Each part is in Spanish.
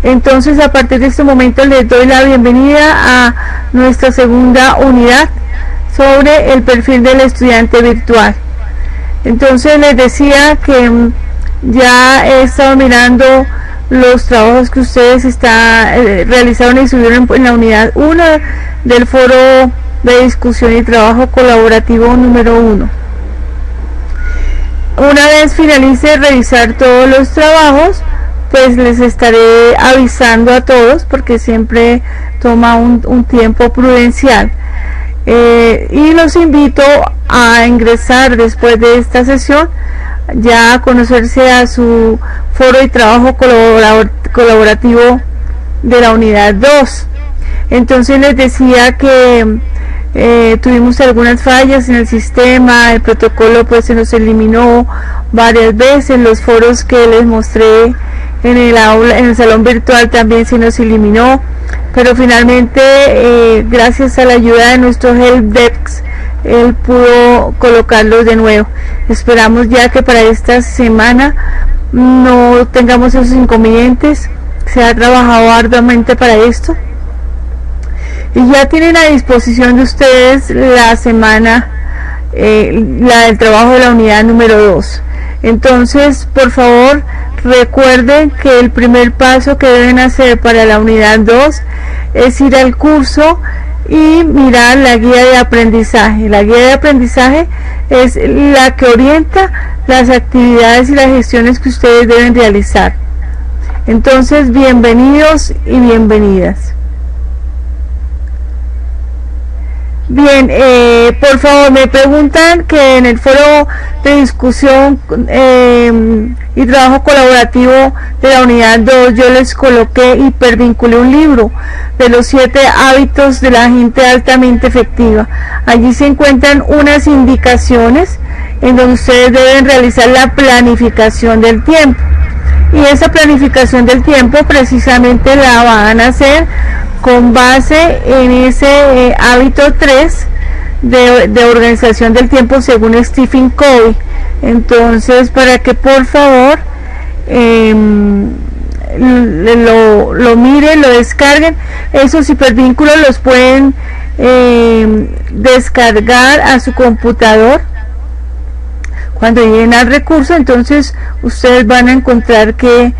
Entonces, a partir de este momento les doy la bienvenida a nuestra segunda unidad sobre el perfil del estudiante virtual. Entonces les decía que ya he estado mirando los trabajos que ustedes realizaron y subieron en la unidad 1 del foro de discusión y trabajo colaborativo número 1. Una vez finalice de revisar todos los trabajos, pues les estaré avisando a todos, porque siempre toma un tiempo prudencial, y los invito a ingresar después de esta sesión ya a conocerse a su foro de trabajo colaborativo de la unidad 2. Entonces les decía que tuvimos algunas fallas en el sistema, el protocolo pues se nos eliminó varias veces, los foros que les mostré en el aula, en el salón virtual también se nos eliminó, pero finalmente gracias a la ayuda de nuestro helpdesk él pudo colocarlos de nuevo. Esperamos ya que para esta semana no tengamos esos inconvenientes. Se ha trabajado arduamente para esto y ya tienen a disposición de ustedes la semana, la del trabajo de la unidad número 2. Entonces, por favor, recuerden que el primer paso que deben hacer para la unidad 2 es ir al curso y mirar la guía de aprendizaje. La guía de aprendizaje es la que orienta las actividades y las gestiones que ustedes deben realizar. Entonces, bienvenidos y bienvenidas. Bien, por favor, me preguntan que en el foro de discusión y trabajo colaborativo de la unidad 2 yo les coloqué, hipervinculé un libro de los 7 hábitos de la gente altamente efectiva. Allí se encuentran unas indicaciones en donde ustedes deben realizar la planificación del tiempo, y esa planificación del tiempo precisamente la van a hacer con base en ese hábito 3 de organización del tiempo según Stephen Covey. Entonces, para que por favor lo miren, lo descarguen. Esos hipervínculos los pueden descargar a su computador cuando lleguen al recurso. Entonces ustedes van a encontrar que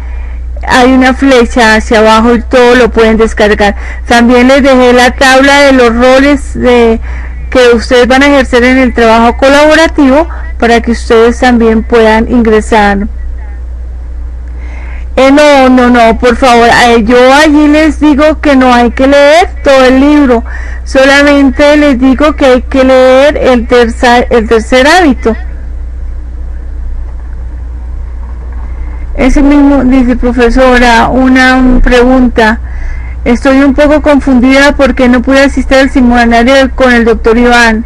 hay una flecha hacia abajo y todo lo pueden descargar. También les dejé la tabla de los roles que ustedes van a ejercer en el trabajo colaborativo para que ustedes también puedan ingresar. No, por favor, yo allí les digo que no hay que leer todo el libro, solamente les digo que hay que leer el tercer hábito. Ese mismo, dice profesora, una pregunta. Estoy un poco confundida porque no pude asistir al seminario con el doctor Iván.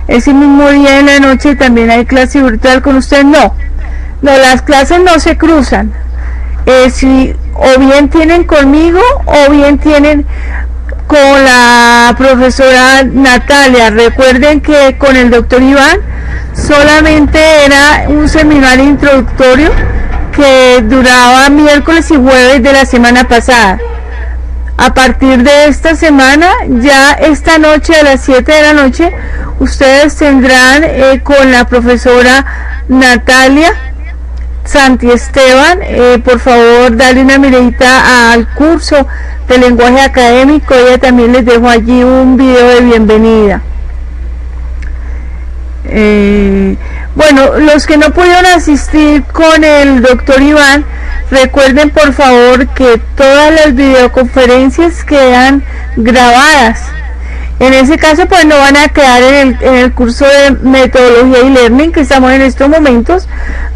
Ese mismo día en la noche también hay clase virtual con usted. No, las clases no se cruzan. Si o bien tienen conmigo o bien tienen con la profesora Natalia. Recuerden que con el doctor Iván solamente era un seminario introductorio que duraba miércoles y jueves de la semana pasada. A partir de esta semana, ya esta noche a las 7 de la noche, ustedes tendrán con la profesora Natalia Santi Esteban, por favor darle una miradita al curso de lenguaje académico. Ella también les dejo allí un video de bienvenida. Bueno, los que no pudieron asistir con el doctor Iván, recuerden por favor que todas las videoconferencias quedan grabadas. En ese caso pues no van a quedar en el curso de metodología y learning que estamos en estos momentos,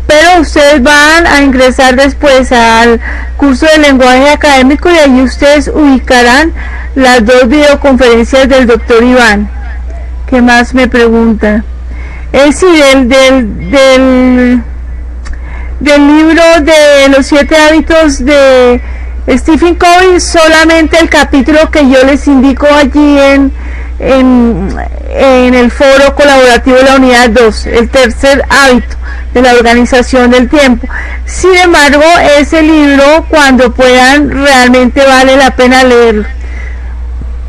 pero ustedes van a ingresar después al curso de lenguaje académico y allí ustedes ubicarán las dos videoconferencias del doctor Iván. ¿Qué más me preguntan? Sí, del libro de los 7 hábitos de Stephen Covey, solamente el capítulo que yo les indico allí en en el foro colaborativo de la unidad 2, el tercer hábito de la organización del tiempo. Sin embargo, ese libro, cuando puedan, realmente vale la pena leerlo.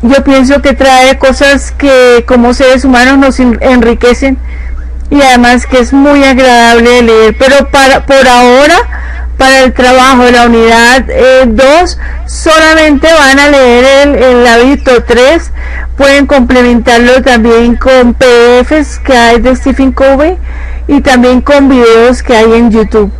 Yo pienso que trae cosas que como seres humanos nos enriquecen, y además que es muy agradable de leer. Pero por ahora, para el trabajo de la unidad 2, solamente van a leer el hábito 3. Pueden complementarlo también con PDFs que hay de Stephen Covey y también con videos que hay en YouTube.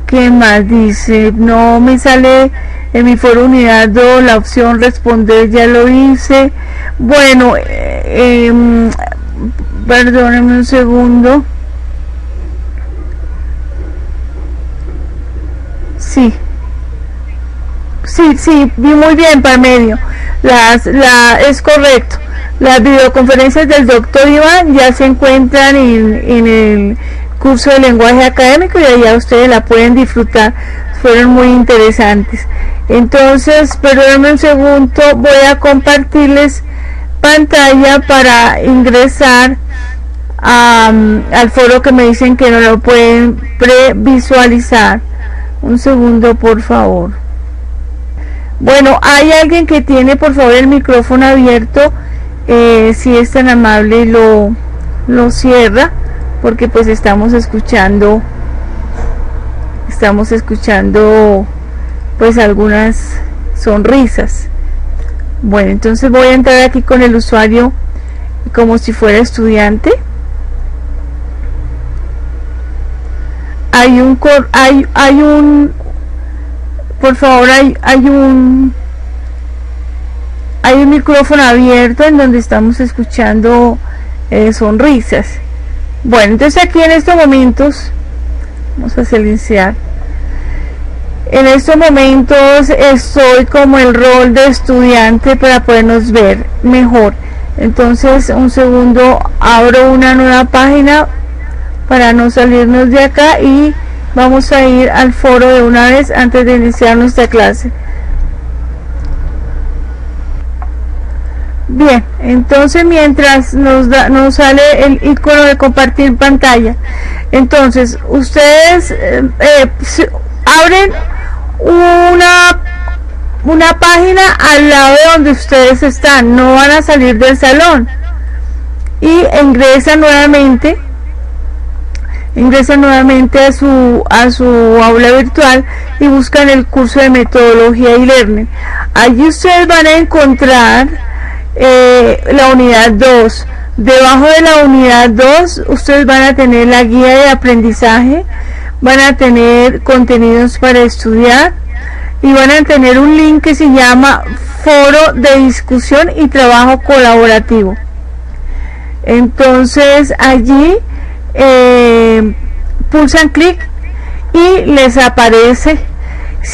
¿Qué más dice? No me sale en mi foro unidad 2 la opción responder, ya lo hice. Bueno, perdónenme un segundo. Sí, vi muy bien, Parmenio. Es correcto. Las videoconferencias del doctor Iván ya se encuentran en el curso de lenguaje académico y allá ustedes la pueden disfrutar. Fueron muy interesantes. Entonces, perdónenme un segundo, voy a compartirles pantalla para ingresar al foro que me dicen que no lo pueden previsualizar. Un segundo, por favor. Bueno, hay alguien que tiene, por favor, el micrófono abierto. Si es tan amable, lo cierra, porque pues estamos escuchando pues algunas sonrisas. Bueno, entonces voy a entrar aquí con el usuario como si fuera estudiante. Hay un por favor, hay un micrófono abierto en donde estamos escuchando sonrisas. Bueno, entonces aquí en estos momentos vamos a silenciar. En estos momentos estoy como el rol de estudiante para podernos ver mejor. Entonces, un segundo, abro una nueva página para no salirnos de acá y vamos a ir al foro de una vez antes de iniciar nuestra clase. Bien, entonces mientras nos sale el icono de compartir pantalla, entonces ustedes abren una página al lado de donde ustedes están, no van a salir del salón, y ingresan nuevamente a su aula virtual y buscan el curso de metodología y learning. Allí ustedes van a encontrar la unidad 2. Debajo de la unidad 2 ustedes van a tener la guía de aprendizaje, van a tener contenidos para estudiar y van a tener un link que se llama foro de discusión y trabajo colaborativo. Entonces allí pulsan clic y les aparece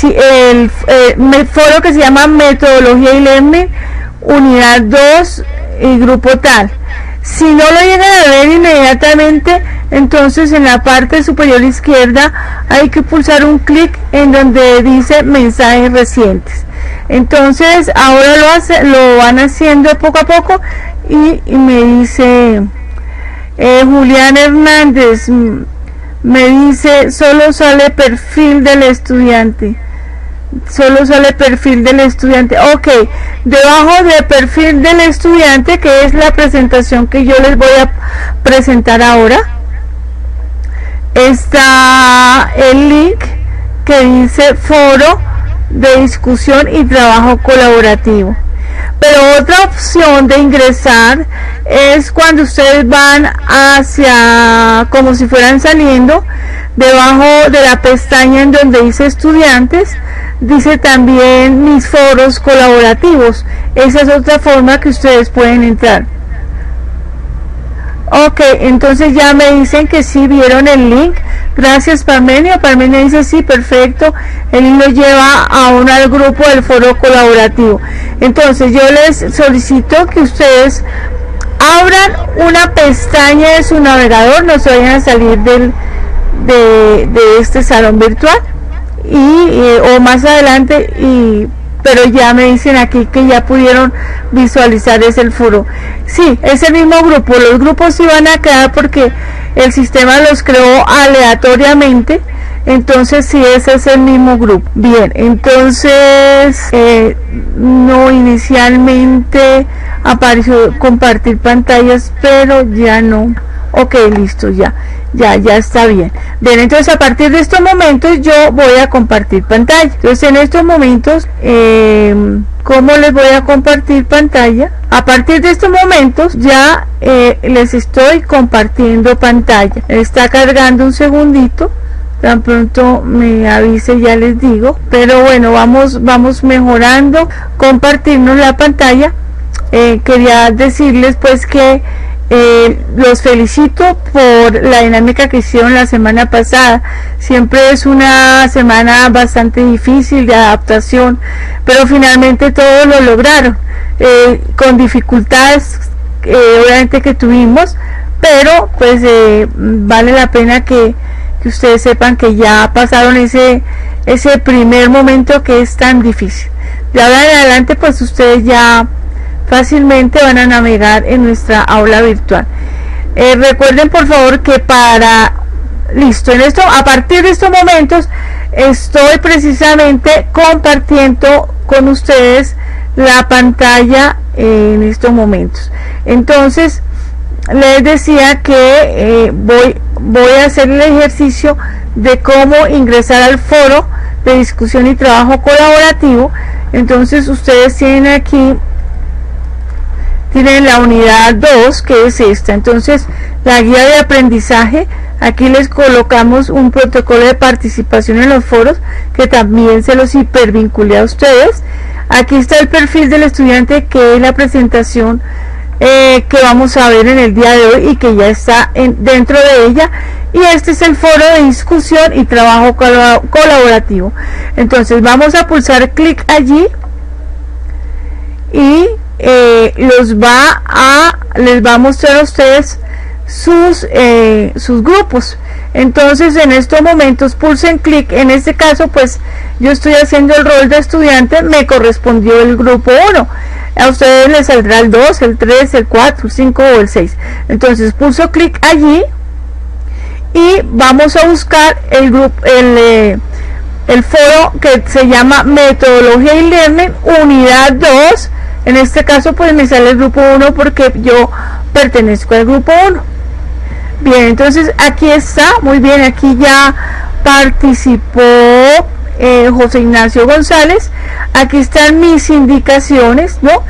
el foro que se llama metodología y learning, unidad 2 y grupo tal. Si no lo llegan a ver inmediatamente, entonces en la parte superior izquierda hay que pulsar un clic en donde dice mensajes recientes. Entonces ahora lo van haciendo poco a poco y me dice Julián Hernández, me dice solo sale perfil del estudiante. Ok, debajo de perfil del estudiante, que es la presentación que yo les voy a presentar ahora, está el link que dice foro de discusión y trabajo colaborativo. Pero otra opción de ingresar es cuando ustedes van hacia, como si fueran saliendo, debajo de la pestaña en donde dice estudiantes, dice también mis foros colaborativos. Esa es otra forma que ustedes pueden entrar. Ok, entonces ya me dicen que sí vieron el link. Gracias, Parmenio. Parmenio dice sí, perfecto. El link lo lleva al grupo del foro colaborativo. Entonces yo les solicito que ustedes abran una pestaña de su navegador, no se vayan a salir de este salón virtual, o más adelante, y pero ya me dicen aquí que ya pudieron visualizar el foro. Sí, es el mismo grupo. Los grupos sí van a quedar porque el sistema los creó aleatoriamente. Entonces sí, ese es el mismo grupo. Bien, entonces no, inicialmente apareció compartir pantallas, pero ya no. Ok, listo, ya está bien. Bien, entonces a partir de estos momentos yo voy a compartir pantalla. Entonces en estos momentos, ¿cómo les voy a compartir pantalla? A partir de estos momentos ya les estoy compartiendo pantalla. Está cargando un segundito. Tan pronto me avise ya les digo, pero bueno, vamos mejorando. Compartirnos la pantalla. Quería decirles pues que los felicito por la dinámica que hicieron la semana pasada. Siempre es una semana bastante difícil de adaptación, pero finalmente todos lo lograron, con dificultades obviamente que tuvimos, pero pues vale la pena que ustedes sepan que ya pasaron ese primer momento que es tan difícil. De ahora en adelante pues ustedes ya fácilmente van a navegar en nuestra aula virtual. Recuerden por favor que listo, a partir de estos momentos estoy precisamente compartiendo con ustedes la pantalla en estos momentos. Entonces les decía que voy a hacer el ejercicio de cómo ingresar al foro de discusión y trabajo colaborativo. Entonces ustedes tienen la unidad 2, que es esta. Entonces la guía de aprendizaje, aquí les colocamos un protocolo de participación en los foros que también se los hipervinculé a ustedes. Aquí está el perfil del estudiante, que es la presentación que vamos a ver en el día de hoy y que ya está dentro de ella, y este es el foro de discusión y trabajo colaborativo. Entonces vamos a pulsar clic allí y les va a mostrar a ustedes sus grupos. Entonces en estos momentos pulsen clic. En este caso pues yo estoy haciendo el rol de estudiante, me correspondió el grupo 1. A ustedes les saldrá el 2, el 3, el 4, el 5 o el 6. Entonces pulso clic allí y vamos a buscar el grupo, el foro que se llama Metodología y Learning Unidad 2. En este caso pues me sale el grupo 1 porque yo pertenezco al grupo 1. Bien, entonces aquí está, muy bien, aquí ya participó José Ignacio González. Aquí están mis indicaciones, ¿no?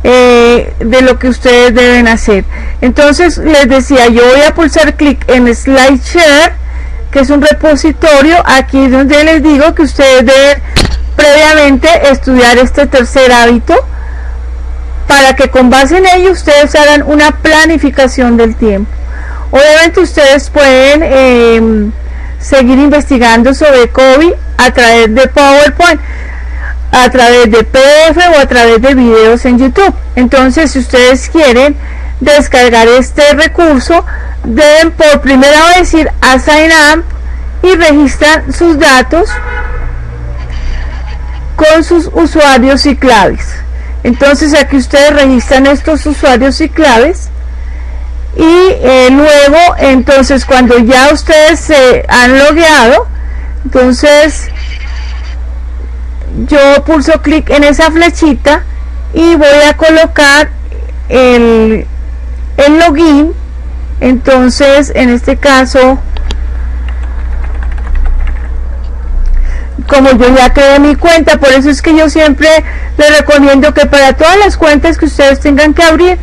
De lo que ustedes deben hacer. Entonces les decía, yo voy a pulsar clic en SlideShare, que es un repositorio. Aquí es donde les digo que ustedes deben previamente estudiar este tercer hábito, para que con base en ello ustedes hagan una planificación del tiempo. Obviamente ustedes pueden seguir investigando sobre COVID a través de PowerPoint, a través de PDF o a través de videos en YouTube. Entonces si ustedes quieren descargar este recurso, deben por primera vez ir a Sign Up y registrar sus datos con sus usuarios y claves. Entonces aquí ustedes registran estos usuarios y claves y luego entonces cuando ya ustedes se han logueado, entonces yo pulso clic en esa flechita y voy a colocar el login. Entonces en este caso, como yo ya creé mi cuenta, por eso es que yo siempre les recomiendo que para todas las cuentas que ustedes tengan que abrir,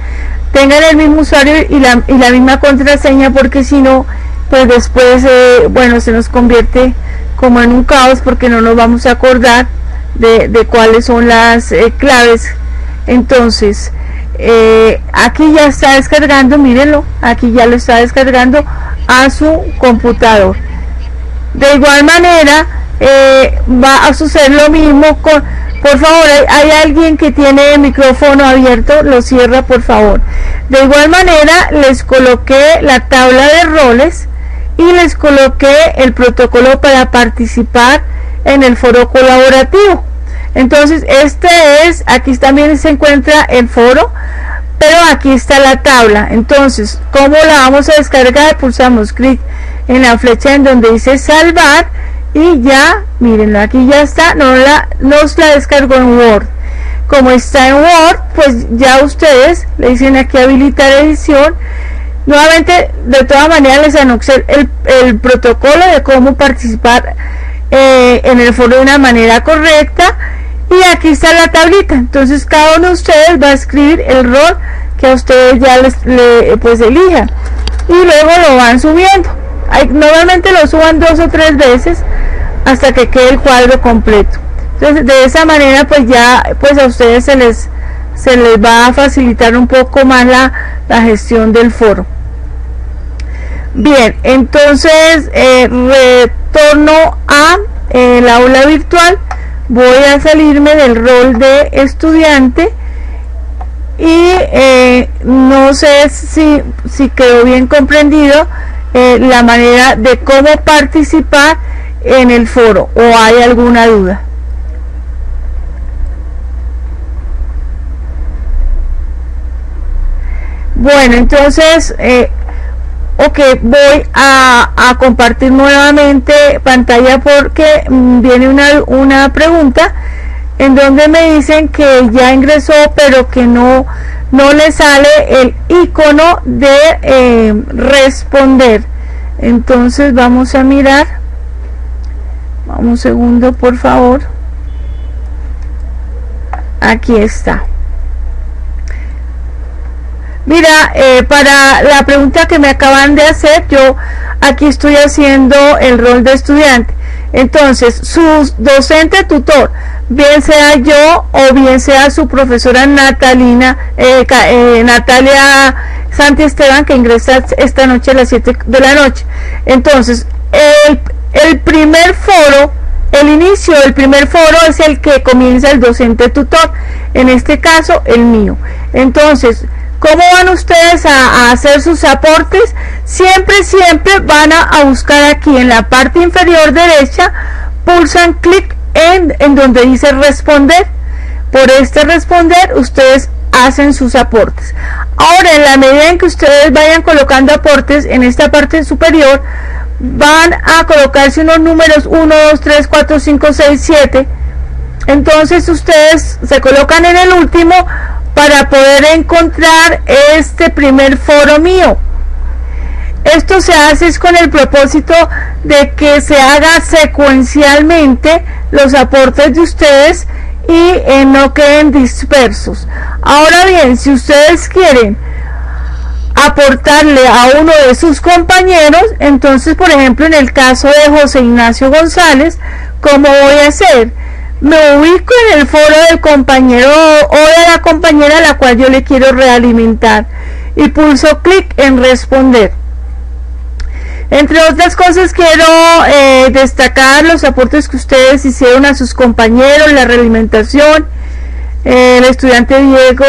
tengan el mismo usuario y la misma contraseña, porque si no, pues después bueno, se nos convierte como en un caos, porque no nos vamos a acordar de cuáles son las claves. Entonces aquí ya está descargando, mírenlo, aquí ya lo está descargando a su computador. De igual manera va a suceder lo mismo con, por favor, hay alguien que tiene el micrófono abierto, lo cierra por favor. De igual manera les coloqué la tabla de roles y les coloqué el protocolo para participar en el foro colaborativo. Entonces aquí también se encuentra el foro, pero aquí está la tabla. Entonces, ¿cómo la vamos a descargar? Pulsamos clic en la flecha en donde dice salvar y ya, mírenlo, aquí ya está, nos la descargó en Word. Como está en Word, pues ya ustedes le dicen aquí habilitar edición. Nuevamente, de todas maneras les anuncio el protocolo de cómo participar en el foro de una manera correcta, y aquí está la tablita. Entonces cada uno de ustedes va a escribir el rol que a ustedes ya pues elijan, y luego lo van subiendo. Normalmente lo suban 2 o 3 veces hasta que quede el cuadro completo. Entonces de esa manera pues ya pues a ustedes se les va a facilitar un poco más la gestión del foro. Bien, entonces retorno a el aula virtual. Voy a salirme del rol de estudiante y no sé si quedó bien comprendido la manera de cómo participar en el foro, o hay alguna duda. Bueno, entonces ok, voy a compartir nuevamente pantalla porque viene una pregunta en donde me dicen que ya ingresó, pero que no le sale el icono de responder. Entonces vamos a mirar, vamos un segundo por favor. Aquí está. Mira, para la pregunta que me acaban de hacer, yo aquí estoy haciendo el rol de estudiante. Entonces, su docente tutor, bien sea yo o bien sea su profesora Natalia Santi Esteban, que ingresa esta noche a las 7 de la noche. Entonces, el primer foro, el inicio del primer foro es el que comienza el docente tutor, en este caso el mío. Entonces, ¿cómo van ustedes a hacer sus aportes? Siempre van a buscar aquí en la parte inferior derecha, pulsan clic en donde dice responder. Por este responder, ustedes hacen sus aportes. Ahora, en la medida en que ustedes vayan colocando aportes, en esta parte superior, van a colocarse unos números 1, 2, 3, 4, 5, 6, 7. Entonces, ustedes se colocan en el último para poder encontrar este primer foro mío. Esto se hace con el propósito de que se haga secuencialmente los aportes de ustedes y no queden dispersos. Ahora bien, si ustedes quieren aportarle a uno de sus compañeros, entonces por ejemplo en el caso de José Ignacio González, ¿cómo voy a hacer? Me ubico en el foro del compañero o de la compañera a la cual yo le quiero realimentar y pulso clic en responder. Entre otras cosas, quiero destacar los aportes que ustedes hicieron a sus compañeros, la realimentación. El estudiante Diego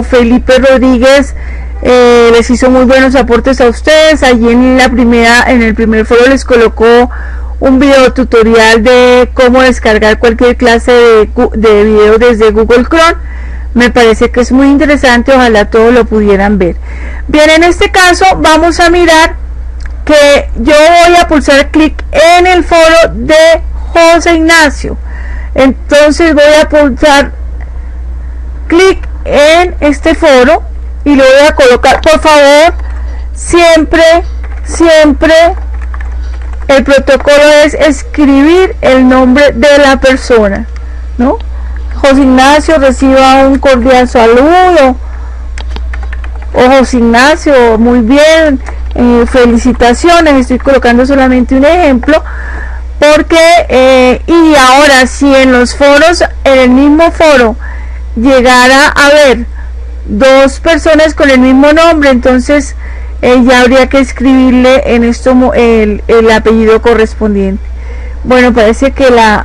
Felipe Rodríguez les hizo muy buenos aportes a ustedes. Allí en el primer foro les colocó un video tutorial de cómo descargar cualquier clase de video desde Google Chrome. Me parece que es muy interesante, ojalá todos lo pudieran ver. Bien, en este caso vamos a mirar que yo voy a pulsar clic en el foro de José Ignacio. Entonces voy a pulsar clic en este foro y lo voy a colocar. Por favor, siempre el protocolo es escribir el nombre de la persona, ¿no? José Ignacio, reciba un cordial saludo. O José Ignacio, muy bien, felicitaciones. Estoy colocando solamente un ejemplo porque y ahora, si en los foros, en el mismo foro llegara a haber dos personas con el mismo nombre, entonces ya habría que escribirle en esto el apellido correspondiente. Bueno, parece que la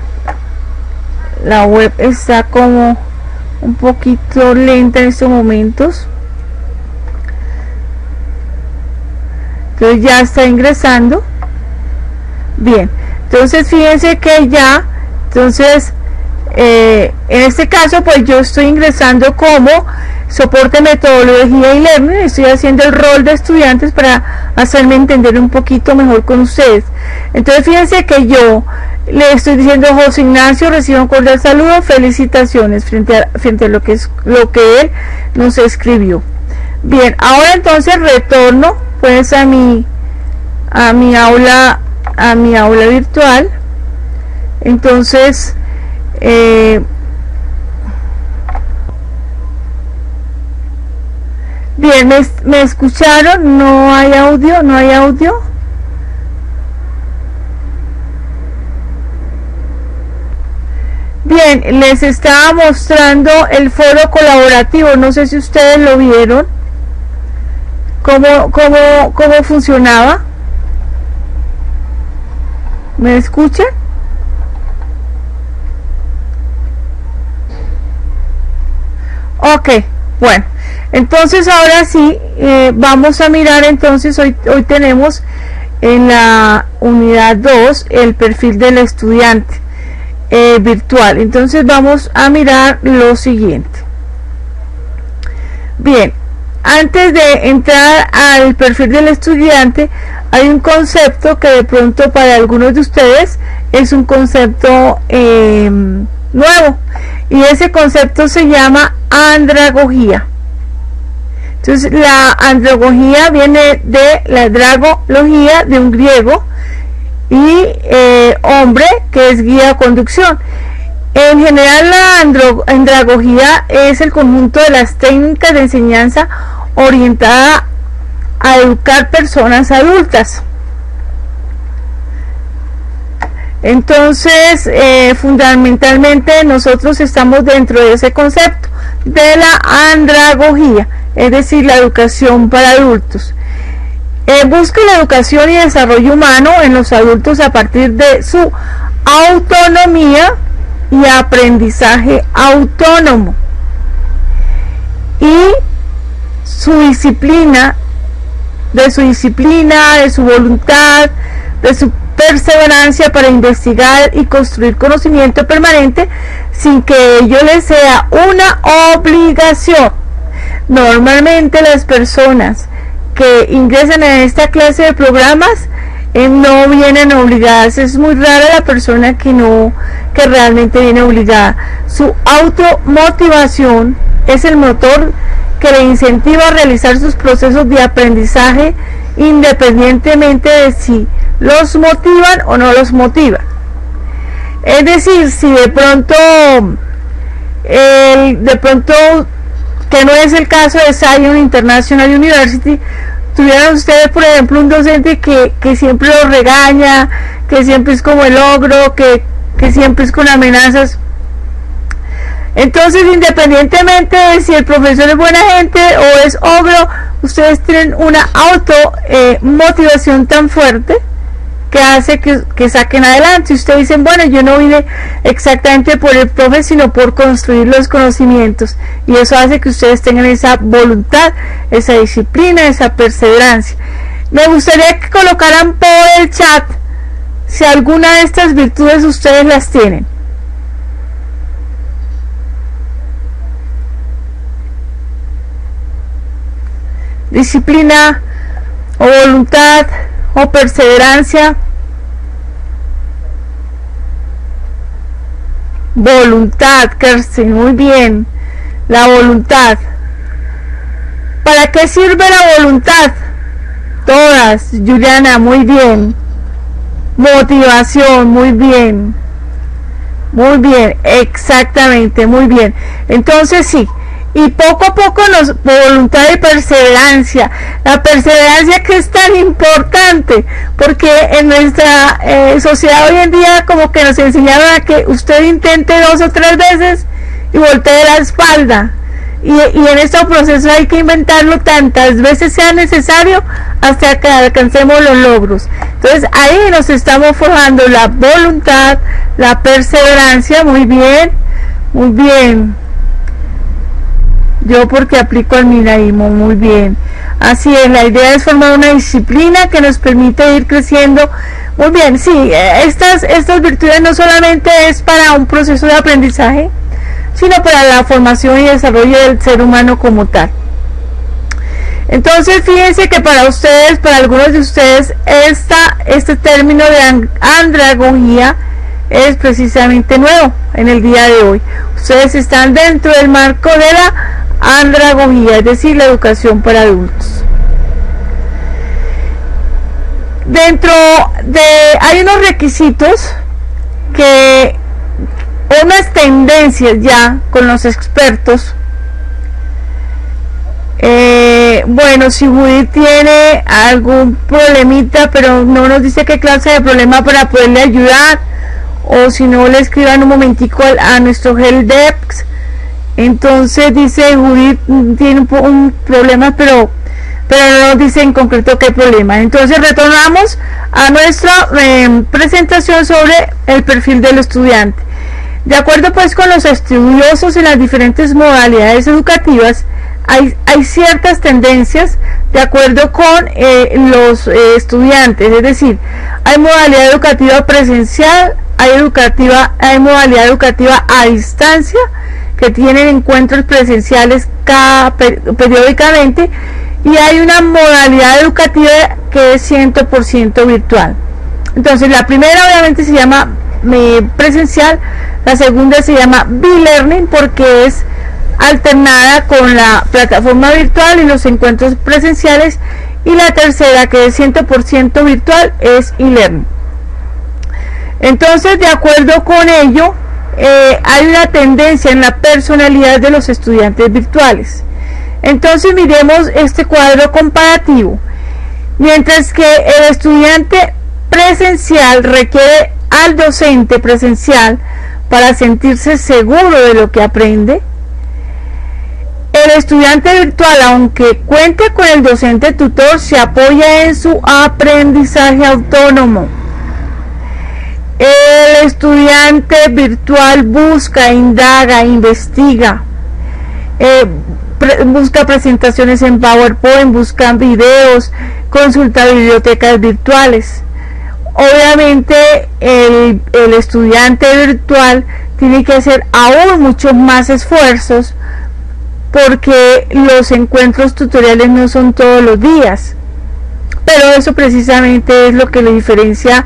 web está como un poquito lenta en estos momentos. Entonces ya está ingresando. Bien, entonces fíjense que ya, entonces En este caso pues yo estoy ingresando como soporte metodología y learning, estoy haciendo el rol de estudiantes para hacerme entender un poquito mejor con ustedes. Entonces fíjense que yo le estoy diciendo: José Ignacio, reciba un cordial saludo, felicitaciones, frente a lo que él nos escribió. Bien, ahora entonces retorno pues a mi aula virtual. Entonces bien, ¿me escucharon? ¿No hay audio? ¿No hay audio? Bien, les estaba mostrando el foro colaborativo, no sé si ustedes lo vieron, cómo funcionaba. ¿Me escuchan? Ok, bueno, entonces ahora sí, vamos a mirar. Entonces hoy tenemos en la unidad 2 el perfil del estudiante virtual. Entonces vamos a mirar lo siguiente. Bien, antes de entrar al perfil del estudiante, hay un concepto que de pronto para algunos de ustedes es un concepto nuevo, y ese concepto se llama andragogía. Entonces la andragogía viene de la dragología, de un griego, y hombre, que es guía o conducción. En general la andragogía es el conjunto de las técnicas de enseñanza orientada a educar personas adultas. Entonces fundamentalmente nosotros estamos dentro de ese concepto de la andragogía, es decir, la educación para adultos. Busca la educación y desarrollo humano en los adultos a partir de su autonomía y aprendizaje autónomo, y su disciplina, de su voluntad, de su perseverancia para investigar y construir conocimiento permanente sin que ello les sea una obligación. Normalmente las personas que ingresan a esta clase de programas no vienen obligadas. Es muy rara la persona que realmente viene obligada. Su automotivación es el motor que le incentiva a realizar sus procesos de aprendizaje independientemente de si los motivan o no los motivan. Es decir, si de pronto que no es el caso de Zion International University, tuvieran ustedes por ejemplo un docente que siempre los regaña, que siempre es como el ogro, que siempre es con amenazas. Entonces, independientemente de si el profesor es buena gente o es ogro, ustedes tienen una motivación tan fuerte que hace que saquen adelante. Y ustedes dicen: bueno, yo no vine exactamente por el profe, sino por construir los conocimientos, y eso hace que ustedes tengan esa voluntad, esa disciplina, esa perseverancia. Me gustaría que colocaran por el chat si alguna de estas virtudes ustedes las tienen. Disciplina, o voluntad, o perseverancia. Voluntad, Kerstin, muy bien. La voluntad. ¿Para qué sirve la voluntad? Todas. Juliana, muy bien. Motivación, muy bien. Muy bien, exactamente, muy bien. Entonces sí, y poco a poco voluntad y perseverancia. La perseverancia, que es tan importante, porque en nuestra sociedad hoy en día como que nos enseñaron a que usted intente 2 o 3 veces y voltee la espalda, y en este proceso hay que inventarlo tantas veces sea necesario hasta que alcancemos los logros. Entonces ahí nos estamos forjando la voluntad, la perseverancia. Muy bien, muy bien. Yo porque aplico al Minaimo, muy bien. Así es, la idea es formar una disciplina que nos permite ir creciendo. Muy bien, sí, estas virtudes no solamente es para un proceso de aprendizaje, sino para la formación y desarrollo del ser humano como tal. Entonces fíjense que para ustedes, para algunos de ustedes, este término de andragogía es precisamente nuevo en el día de hoy. Ustedes están dentro del marco de la andragogía, es decir, la educación para adultos. Hay unos requisitos unas tendencias ya con los expertos. Bueno, si Judith tiene algún problemita, pero no nos dice qué clase de problema para poderle ayudar, o si no, le escriban un momentico a nuestro helpdesk. Entonces dice Judith tiene un problema, pero no nos dice en concreto qué problema. Entonces retornamos a nuestra presentación sobre el perfil del estudiante. De acuerdo pues con los estudiosos en las diferentes modalidades educativas, hay ciertas tendencias de acuerdo con los estudiantes, es decir, hay modalidad educativa presencial, hay modalidad educativa a distancia, que tienen encuentros presenciales periódicamente, y hay una modalidad educativa que es 100% virtual. Entonces la primera obviamente se llama presencial, la segunda se llama B-Learning porque es alternada con la plataforma virtual y los encuentros presenciales, y la tercera, que es 100% virtual, es e-learning. Entonces, de acuerdo con ello, hay una tendencia en la personalidad de los estudiantes virtuales. Entonces miremos este cuadro comparativo. Mientras que el estudiante presencial requiere al docente presencial para sentirse seguro de lo que aprende, el estudiante virtual, aunque cuente con el docente tutor, se apoya en su aprendizaje autónomo. El estudiante virtual busca, indaga, investiga, busca presentaciones en PowerPoint, busca videos, consulta bibliotecas virtuales. Obviamente el estudiante virtual tiene que hacer aún muchos más esfuerzos, porque los encuentros tutoriales no son todos los días, pero eso precisamente es lo que le diferencia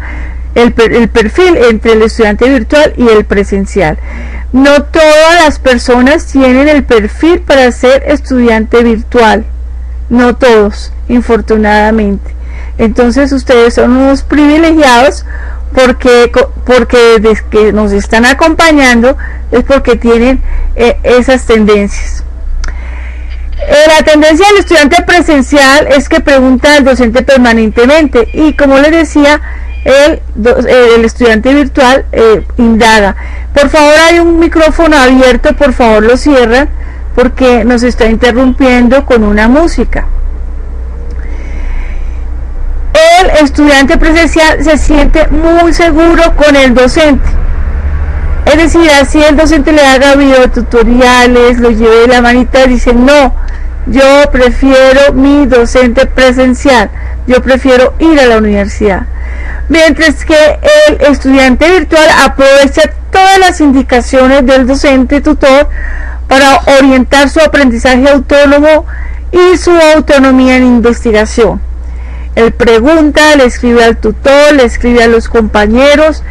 el perfil entre el estudiante virtual y el presencial. No todas las personas tienen el perfil para ser estudiante virtual, no todos, infortunadamente. Entonces ustedes son unos privilegiados porque desde que nos están acompañando es porque tienen esas tendencias. La tendencia del estudiante presencial es que pregunta al docente permanentemente, y como les decía, el estudiante virtual indaga. Por favor, hay un micrófono abierto, por favor lo cierran porque nos está interrumpiendo con una música. El estudiante presencial se siente muy seguro con el docente, es decir, así el docente le haga videotutoriales, lo lleve de la manita, dice: no, yo prefiero mi docente presencial, yo prefiero ir a la universidad. Mientras que el estudiante virtual aprovecha todas las indicaciones del docente tutor para orientar su aprendizaje autónomo y su autonomía en investigación. Él pregunta, le escribe al tutor, le escribe a los compañeros,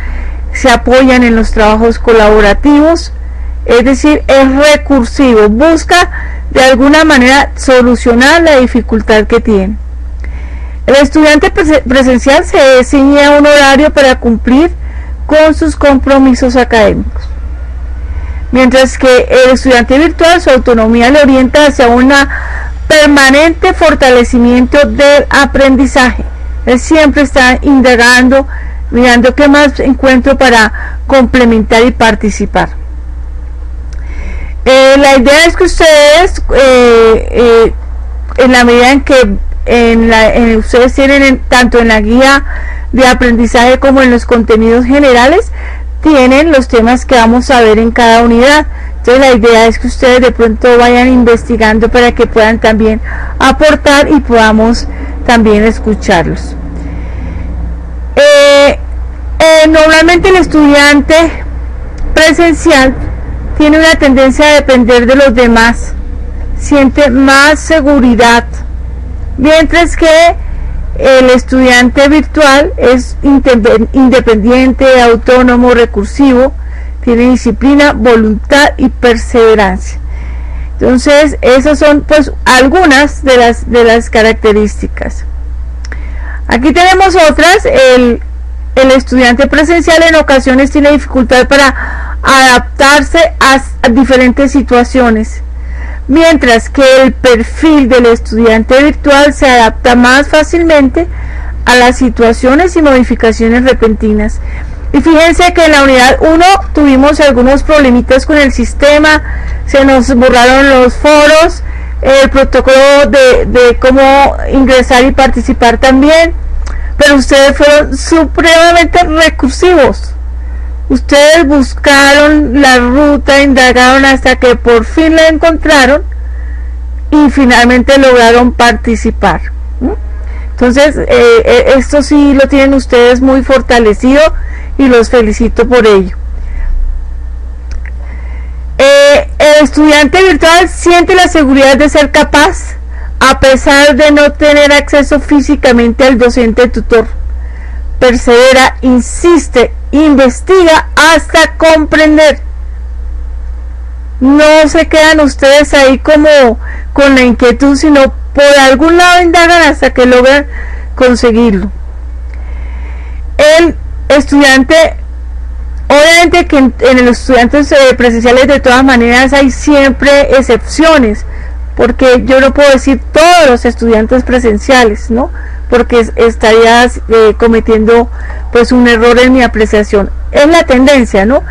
se apoyan en los trabajos colaborativos, es decir, es recursivo, busca de alguna manera solucionar la dificultad que tiene. El estudiante presencial se ciñe a un horario para cumplir con sus compromisos académicos, mientras que el estudiante virtual, su autonomía le orienta hacia un permanente fortalecimiento del aprendizaje. Él siempre está indagando, mirando qué más encuentro para complementar y participar. La idea es que ustedes, en la medida en que ustedes tienen tanto en la guía de aprendizaje como en los contenidos generales, tienen los temas que vamos a ver en cada unidad, Entonces la idea es que ustedes de pronto vayan investigando para que puedan también aportar y podamos también escucharlos. Normalmente el estudiante presencial tiene una tendencia a depender de los demás, siente más seguridad, mientras que el estudiante virtual es independiente, autónomo, recursivo, tiene disciplina, voluntad y perseverancia. Entonces esas son pues algunas de las características. Aquí tenemos otras. El estudiante presencial en ocasiones tiene dificultad para adaptarse a diferentes situaciones, mientras que el perfil del estudiante virtual se adapta más fácilmente a las situaciones y modificaciones repentinas. Y fíjense que en la unidad 1 tuvimos algunos problemitas con el sistema, se nos borraron los foros, el protocolo de cómo ingresar y participar también, pero ustedes fueron supremamente recursivos. Ustedes buscaron la ruta, indagaron hasta que por fin la encontraron y finalmente lograron participar. Entonces esto sí lo tienen ustedes muy fortalecido y los felicito por ello. El estudiante virtual siente la seguridad de ser capaz, a pesar de no tener acceso físicamente al docente tutor. Persevera, insiste, investiga hasta comprender. No se quedan ustedes ahí como con la inquietud, sino por algún lado indagan hasta que logran conseguirlo. El estudiante, obviamente que en los estudiantes presenciales de todas maneras hay siempre excepciones, porque yo no puedo decir todos los estudiantes presenciales, ¿no? Porque estarías cometiendo pues un error en mi apreciación. Es la tendencia, ¿no?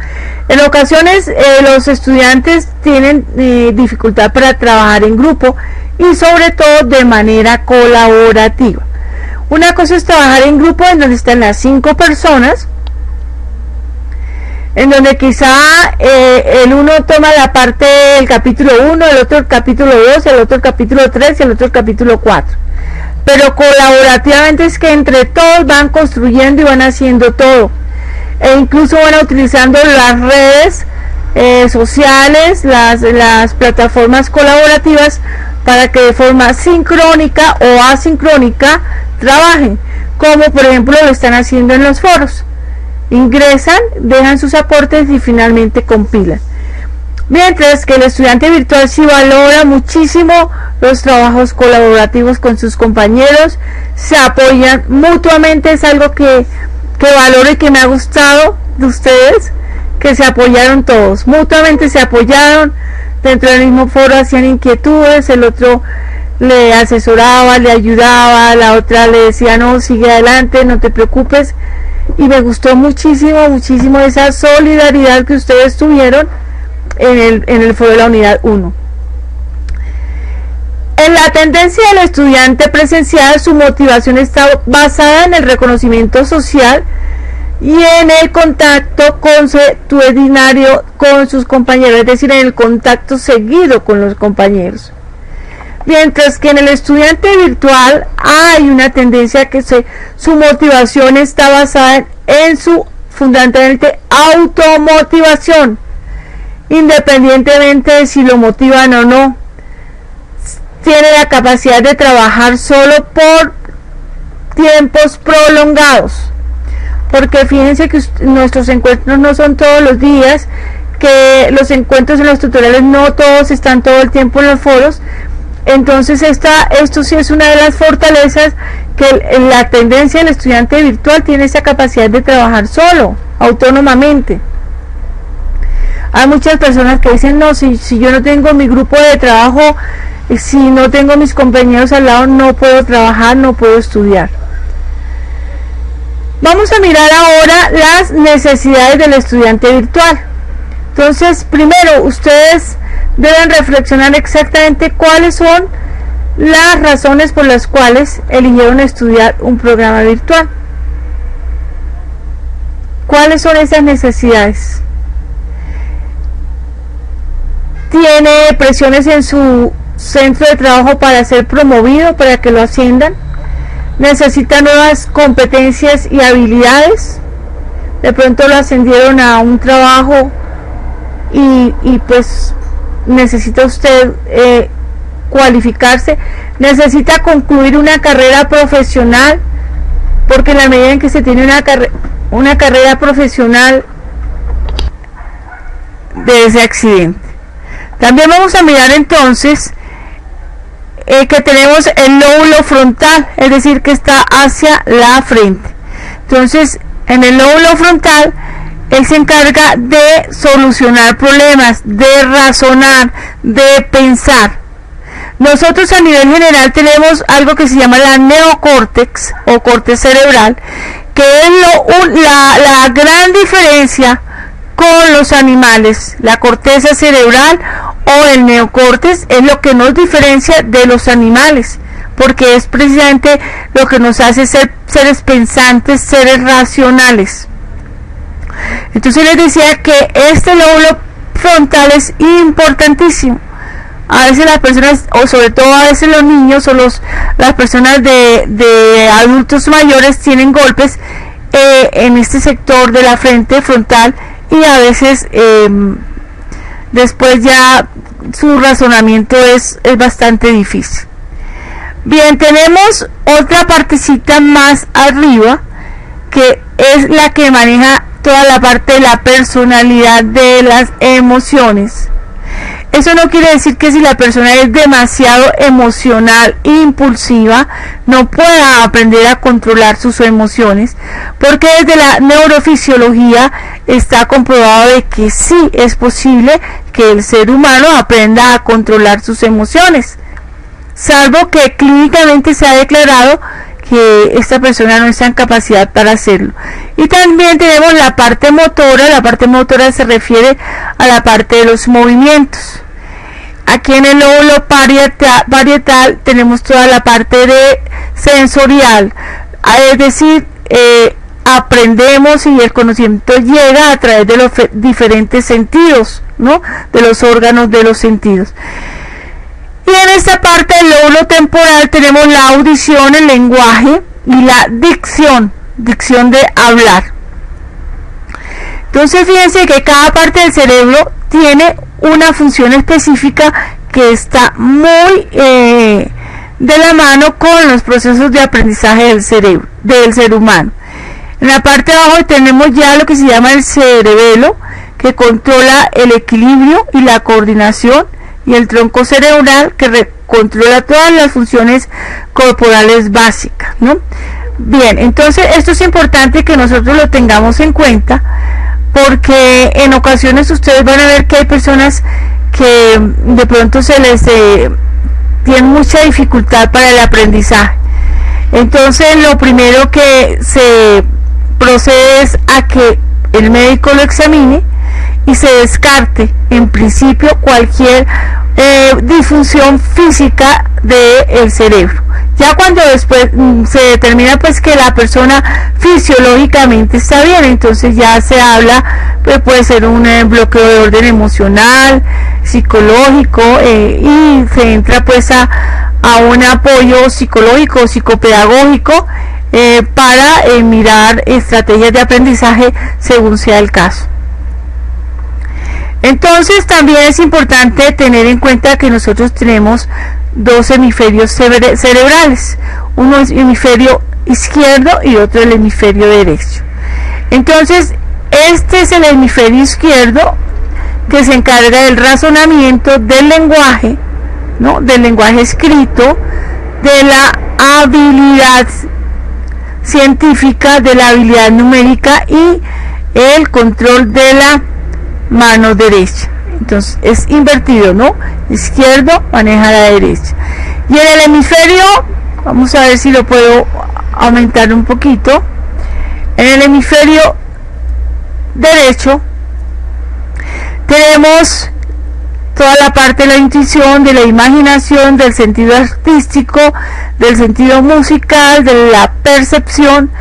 En ocasiones los estudiantes tienen dificultad para trabajar en grupo y sobre todo de manera colaborativa. Una cosa es trabajar en grupo en donde están las 5 personas, en donde quizá el uno toma la parte del capítulo 1, el otro el capítulo 2, el otro el capítulo 3 y el otro el capítulo 4. Pero colaborativamente es que entre todos van construyendo y van haciendo todo. E incluso van utilizando las redes sociales, las plataformas colaborativas para que de forma sincrónica o asincrónica trabajen, como por ejemplo lo están haciendo en los foros. Ingresan, dejan sus aportes y finalmente compilan. Mientras que el estudiante virtual sí valora muchísimo los trabajos colaborativos con sus compañeros, se apoyan mutuamente. Es algo que valoro y que me ha gustado de ustedes, que se apoyaron todos, mutuamente se apoyaron, dentro del mismo foro hacían inquietudes, el otro le asesoraba, le ayudaba, la otra le decía no, sigue adelante, no te preocupes. Y me gustó muchísimo esa solidaridad que ustedes tuvieron en el foro de la unidad 1. En la tendencia del estudiante presencial, su motivación está basada en el reconocimiento social y en el contacto consuetudinario con sus compañeros, es decir, en el contacto seguido con los compañeros. Mientras que en el estudiante virtual hay una tendencia que su motivación está basada en su fundamentalmente automotivación, independientemente de si lo motivan o no. Tiene la capacidad de trabajar solo por tiempos prolongados, porque fíjense que nuestros encuentros no son todos los días, que los encuentros en los tutoriales no todos están todo el tiempo en los foros. Entonces esto sí es una de las fortalezas, que la tendencia del estudiante virtual tiene esa capacidad de trabajar solo, autónomamente. Hay muchas personas que dicen no, si yo no tengo mi grupo de trabajo, si no tengo mis compañeros al lado, no puedo trabajar, no puedo estudiar. Vamos a mirar ahora las necesidades del estudiante virtual. Entonces, primero, ustedes deben reflexionar exactamente cuáles son las razones por las cuales eligieron estudiar un programa virtual. ¿Cuáles son esas necesidades? tiene presiones en su centro de trabajo para ser promovido, para que lo asciendan, necesita nuevas competencias y habilidades, de pronto lo ascendieron a un trabajo y pues necesita usted cualificarse, necesita concluir una carrera profesional, porque en la medida en que se tiene una carrera profesional de ese accidente. También vamos a mirar entonces que tenemos el lóbulo frontal, es decir, que está hacia la frente. Entonces, en el lóbulo frontal, él se encarga de solucionar problemas, de razonar, de pensar. Nosotros a nivel general tenemos algo que se llama la neocórtex o corte cerebral, que es la gran diferencia con los animales. La corteza cerebral o el neocórtex es lo que nos diferencia de los animales, porque es precisamente lo que nos hace ser seres pensantes, seres racionales. Entonces les decía que este lóbulo frontal es importantísimo. A veces las personas, o sobre todo a veces los niños o las personas de adultos mayores tienen golpes en este sector de la frente frontal, y a veces después ya su razonamiento es bastante difícil. Bien, tenemos otra partecita más arriba, que es la que maneja toda la parte de la personalidad, de las emociones. Eso no quiere decir que si la persona es demasiado emocional e impulsiva no pueda aprender a controlar sus emociones, porque desde la neurofisiología está comprobado de que sí es posible que el ser humano aprenda a controlar sus emociones, salvo que clínicamente se ha declarado que esta persona no está en capacidad para hacerlo. Y también tenemos la parte motora se refiere a la parte de los movimientos. Aquí en el lóbulo parietal tenemos toda la parte de sensorial, es decir, aprendemos y el conocimiento llega a través de los diferentes sentidos, ¿no? De los órganos de los sentidos. Y en esta parte del lóbulo temporal tenemos la audición, el lenguaje y la dicción de hablar. Entonces fíjense que cada parte del cerebro tiene una función específica que está muy de la mano con los procesos de aprendizaje del cerebro, del ser humano. En la parte de abajo tenemos ya lo que se llama el cerebelo, que controla el equilibrio y la coordinación, y el tronco cerebral, que controla todas las funciones corporales básicas, ¿no? Bien, entonces esto es importante que nosotros lo tengamos en cuenta, porque en ocasiones ustedes van a ver que hay personas que de pronto se les tienen mucha dificultad para el aprendizaje. Entonces lo primero que se procede es a que el médico lo examine y se descarte en principio cualquier disfunción física del cerebro. Ya cuando después se determina pues que la persona fisiológicamente está bien, entonces ya se habla, pues puede ser un bloqueo de orden emocional, psicológico, y se entra pues a un apoyo psicológico o psicopedagógico para mirar estrategias de aprendizaje según sea el caso. Entonces también es importante tener en cuenta que nosotros tenemos dos hemisferios cerebrales, uno es el hemisferio izquierdo y otro el hemisferio derecho. Entonces este es el hemisferio izquierdo, que se encarga del razonamiento, del lenguaje, ¿no? Del lenguaje escrito, de la habilidad científica, de la habilidad numérica y el control de la mano derecha. Entonces es invertido, ¿no? Izquierdo maneja la derecha. Y en el hemisferio, vamos a ver si lo puedo aumentar un poquito. En el hemisferio derecho tenemos toda la parte de la intuición, de la imaginación, del sentido artístico, del sentido musical, de la percepción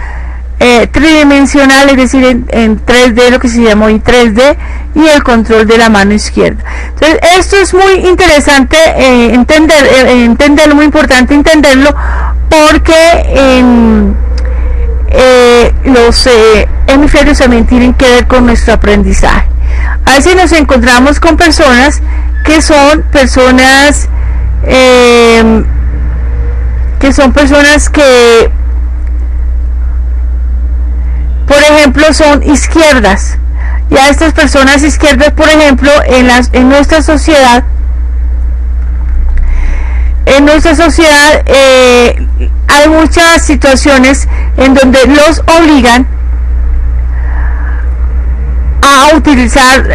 tridimensional, es decir, en 3D, lo que se llama hoy 3D, y el control de la mano izquierda. Entonces esto es muy interesante entenderlo, muy importante entenderlo, porque los hemisferios también tienen que ver con nuestro aprendizaje. A veces nos encontramos con personas que son personas que por ejemplo son izquierdas, y a estas personas izquierdas, por ejemplo, en nuestra sociedad hay muchas situaciones en donde los obligan a utilizar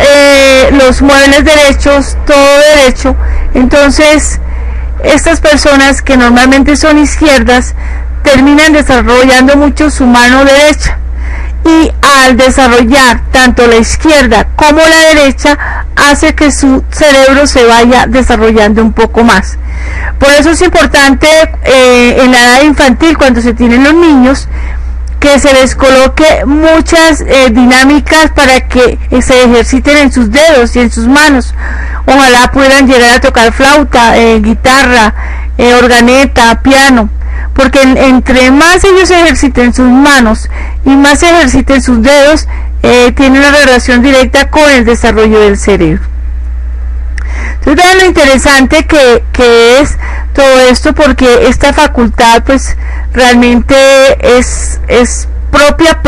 los muebles derechos, todo derecho. Entonces estas personas que normalmente son izquierdas terminan desarrollando mucho su mano derecha, y al desarrollar tanto la izquierda como la derecha hace que su cerebro se vaya desarrollando un poco más. Por eso es importante en la edad infantil, cuando se tienen los niños, que se les coloque muchas dinámicas para que se ejerciten en sus dedos y en sus manos. Ojalá puedan llegar a tocar flauta, guitarra, organeta, piano, porque entre más ellos ejerciten sus manos y más ejerciten sus dedos, tiene una relación directa con el desarrollo del cerebro. Entonces vean lo interesante que es todo esto, porque esta facultad pues realmente es propia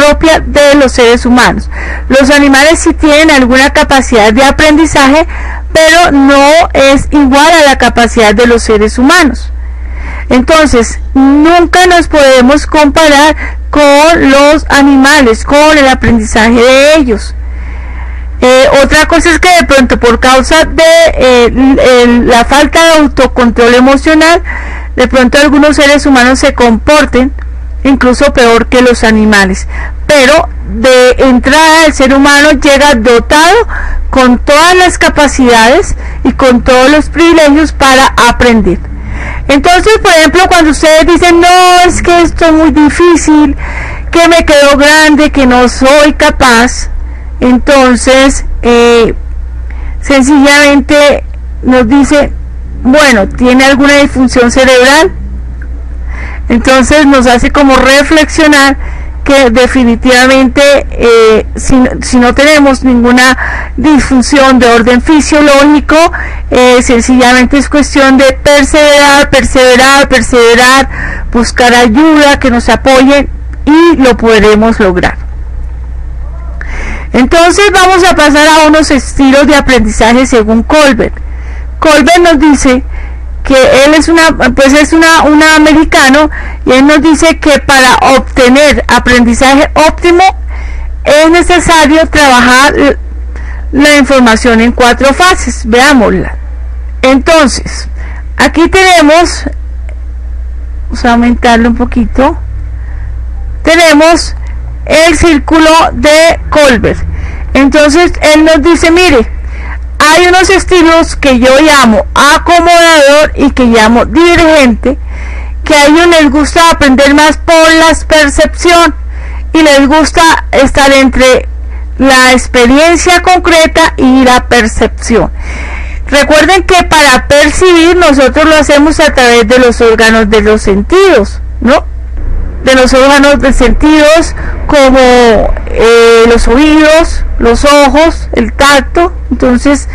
de los seres humanos. Los animales sí tienen alguna capacidad de aprendizaje, pero no es igual a la capacidad de los seres humanos. Entonces nunca nos podemos comparar con los animales, con el aprendizaje de ellos. Otra cosa es que de pronto, por causa de la falta de autocontrol emocional, de pronto algunos seres humanos se comporten incluso peor que los animales, pero de entrada el ser humano llega dotado con todas las capacidades y con todos los privilegios para aprender. Entonces, por ejemplo, cuando ustedes dicen, no, es que esto es muy difícil, que me quedo grande, que no soy capaz, entonces sencillamente nos dice, bueno, ¿tiene alguna disfunción cerebral? Entonces nos hace como reflexionar que definitivamente si no tenemos ninguna disfunción de orden fisiológico, sencillamente es cuestión de perseverar, buscar ayuda, que nos apoyen, y lo podremos lograr. Entonces vamos a pasar a unos estilos de aprendizaje según Colbert. Colbert nos dice que él es un americano, y él nos dice que para obtener aprendizaje óptimo es necesario trabajar la información en 4 fases. Veámosla. Entonces, aquí tenemos, vamos a aumentarlo un poquito, tenemos el círculo de Colbert. Entonces él nos dice, mire, hay unos estilos que yo llamo acomodador y que llamo divergente, que a ellos les gusta aprender más por la percepción y les gusta estar entre la experiencia concreta y la percepción. Recuerden que para percibir nosotros lo hacemos a través de los órganos de los sentidos, ¿no? De los órganos de sentidos como los oídos, los ojos, el tacto. Entonces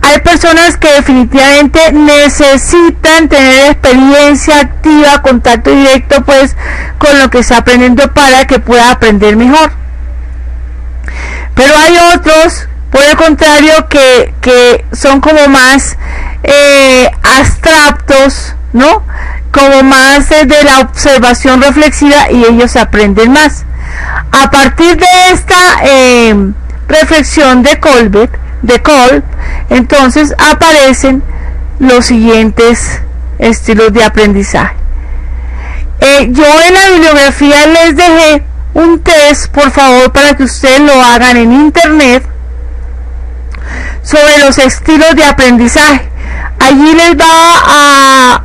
hay personas que definitivamente necesitan tener experiencia activa, contacto directo pues con lo que está aprendiendo para que pueda aprender mejor. Pero hay otros, por el contrario, que son como más abstractos, ¿no? Como más de la observación reflexiva, y ellos aprenden más. A partir de esta reflexión de Kolb, entonces aparecen los siguientes estilos de aprendizaje. Yo en la bibliografía les dejé un test, por favor, para que ustedes lo hagan en internet, sobre los estilos de aprendizaje. Allí les va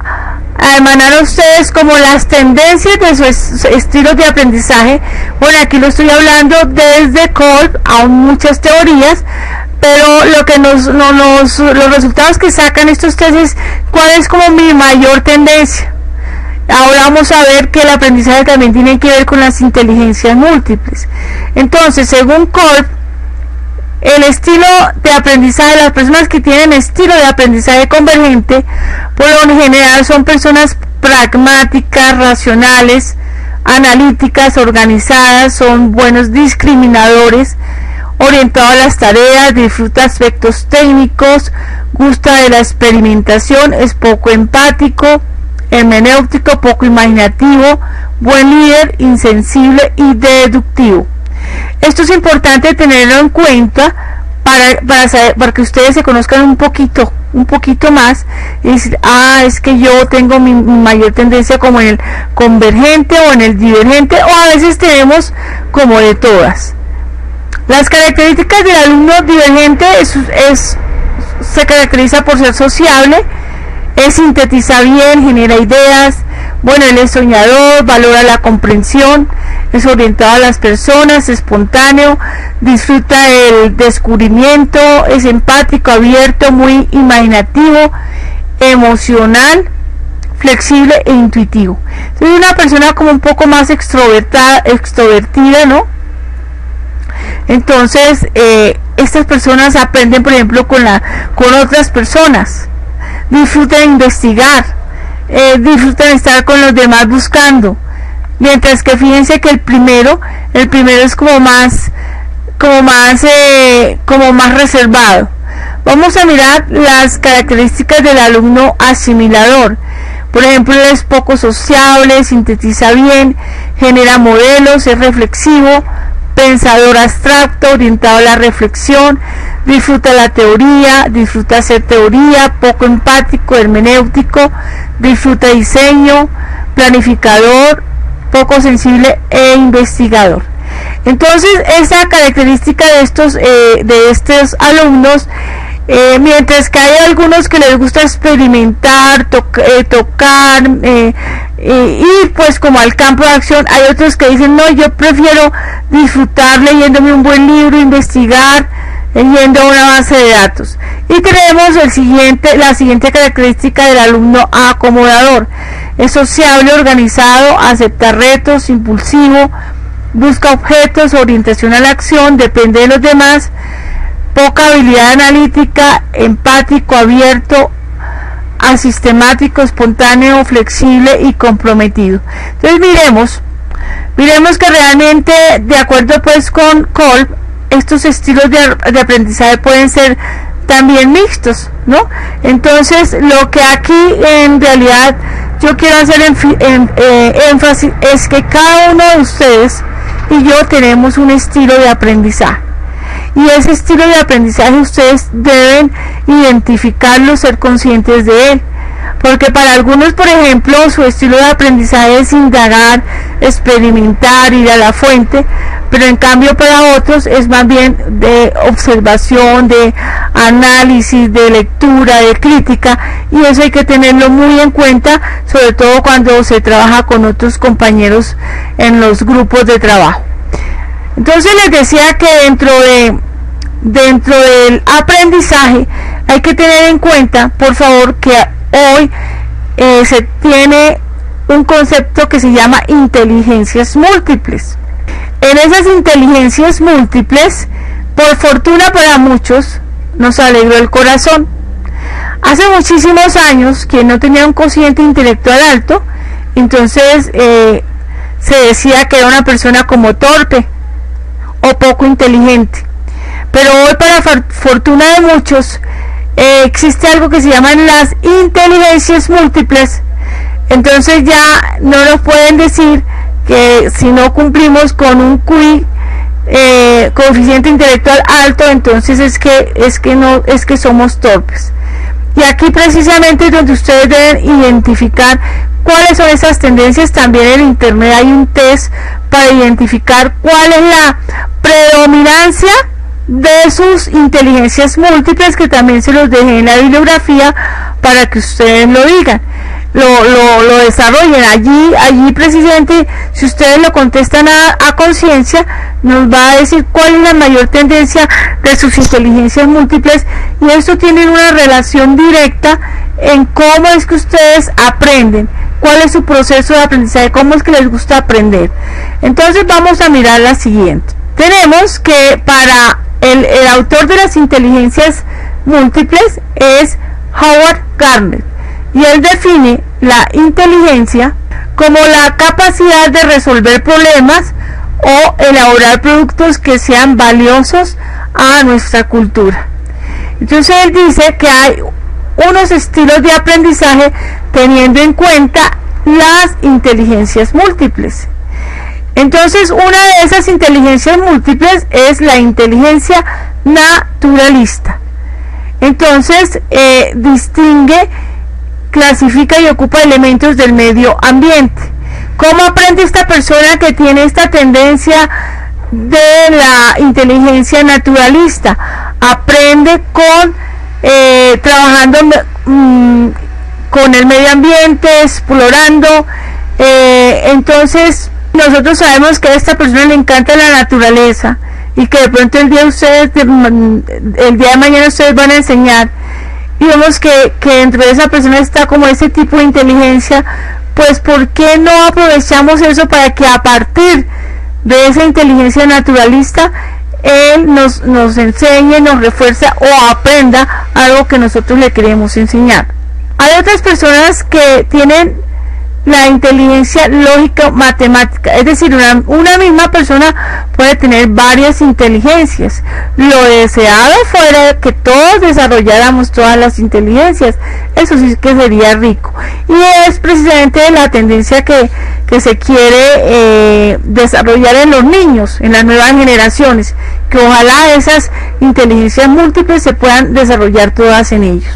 a emanar a ustedes como las tendencias de sus estilos de aprendizaje. Bueno, aquí lo estoy hablando desde Kolb, aún muchas teorías, pero lo que los resultados que sacan estos test es cuál es como mi mayor tendencia. Ahora vamos a ver que el aprendizaje también tiene que ver con las inteligencias múltiples. Entonces, según Kolb, el estilo de aprendizaje, las personas que tienen estilo de aprendizaje convergente, por lo general son personas pragmáticas, racionales, analíticas, organizadas, son buenos discriminadores, orientado a las tareas, disfruta aspectos técnicos, gusta de la experimentación, es poco empático, hermenéutico, poco imaginativo, buen líder, insensible y deductivo. Esto es importante tenerlo en cuenta para que ustedes se conozcan un poquito más y decir, es que yo tengo mi mayor tendencia como en el convergente o en el divergente, o a veces tenemos como de todas. Las características del alumno divergente se caracteriza por ser sociable, sintetiza bien, genera ideas, bueno, él es soñador, valora la comprensión, es orientado a las personas, espontáneo, disfruta el descubrimiento, es empático, abierto, muy imaginativo, emocional, flexible e intuitivo. Es una persona como un poco más extrovertida, ¿no? Entonces, estas personas aprenden, por ejemplo, con otras personas, disfrutan investigar, disfrutan estar con los demás buscando, mientras que fíjense que el primero es como más reservado. Vamos a mirar las características del alumno asimilador. Por ejemplo, él es poco sociable, sintetiza bien, genera modelos, es reflexivo, pensador abstracto, orientado a la reflexión, disfruta la teoría, disfruta hacer teoría, poco empático, hermenéutico, disfruta diseño, planificador, poco sensible e investigador. Entonces, esa característica de estos alumnos, mientras que hay algunos que les gusta experimentar, tocar, ir pues como al campo de acción, hay otros que dicen, no, yo prefiero disfrutar leyéndome un buen libro, investigar, yendo a una base de datos. Y tenemos la siguiente característica del alumno acomodador: es sociable, organizado, acepta retos, impulsivo, busca objetos, orientación a la acción, depende de los demás, poca habilidad analítica, empático, abierto, asistemático, espontáneo, flexible y comprometido. Entonces miremos que realmente, de acuerdo pues con Kolb, estos estilos de aprendizaje pueden ser también mixtos, ¿no? Entonces, lo que aquí en realidad yo quiero hacer énfasis es que cada uno de ustedes y yo tenemos un estilo de aprendizaje, y ese estilo de aprendizaje ustedes deben identificarlo, ser conscientes de él, porque para algunos, por ejemplo, su estilo de aprendizaje es indagar, experimentar, ir a la fuente, pero en cambio para otros es más bien de observación, de análisis, de lectura, de crítica, y eso hay que tenerlo muy en cuenta, sobre todo cuando se trabaja con otros compañeros en los grupos de trabajo. Entonces les decía que dentro del aprendizaje hay que tener en cuenta, por favor, que hoy se tiene un concepto que se llama inteligencias múltiples. En esas inteligencias múltiples, por fortuna para muchos, nos alegró el corazón. Hace muchísimos años, quien no tenía un cociente intelectual alto, entonces se decía que era una persona como torpe o poco inteligente. Pero hoy, para fortuna de muchos, existe algo que se llaman las inteligencias múltiples. Entonces ya no nos pueden decir que si no cumplimos con un QI, coeficiente intelectual alto, entonces es que somos torpes. Y aquí precisamente es donde ustedes deben identificar cuáles son esas tendencias. También en internet hay un test para identificar cuál es la predominancia de sus inteligencias múltiples, que también se los dejé en la bibliografía para que ustedes lo digan. lo desarrollen. Allí precisamente, si ustedes lo contestan a conciencia, nos va a decir cuál es la mayor tendencia de sus inteligencias múltiples, y esto tiene una relación directa en cómo es que ustedes aprenden, cuál es su proceso de aprendizaje, cómo es que les gusta aprender. Entonces vamos a mirar la siguiente. Tenemos que para el autor de las inteligencias múltiples es Howard Gardner, y él define la inteligencia como la capacidad de resolver problemas o elaborar productos que sean valiosos a nuestra cultura. Entonces él dice que hay unos estilos de aprendizaje teniendo en cuenta las inteligencias múltiples. Entonces una de esas inteligencias múltiples es la inteligencia naturalista. Entonces distingue, clasifica y ocupa elementos del medio ambiente. ¿Cómo aprende esta persona que tiene esta tendencia de la inteligencia naturalista? Aprende trabajando con el medio ambiente, explorando. Entonces nosotros sabemos que a esta persona le encanta la naturaleza, y que de pronto el día de mañana ustedes van a enseñar, y vemos que dentro de esa persona está como ese tipo de inteligencia. Pues ¿por qué no aprovechamos eso para que a partir de esa inteligencia naturalista él nos enseñe, nos refuerza o aprenda algo que nosotros le queremos enseñar? Hay otras personas que tienen la inteligencia lógica matemática, es decir, una misma persona puede tener varias inteligencias. Lo deseado fuera que todos desarrolláramos todas las inteligencias, eso sí que sería rico, y es precisamente la tendencia que se quiere desarrollar en los niños, en las nuevas generaciones, que ojalá esas inteligencias múltiples se puedan desarrollar todas en ellos.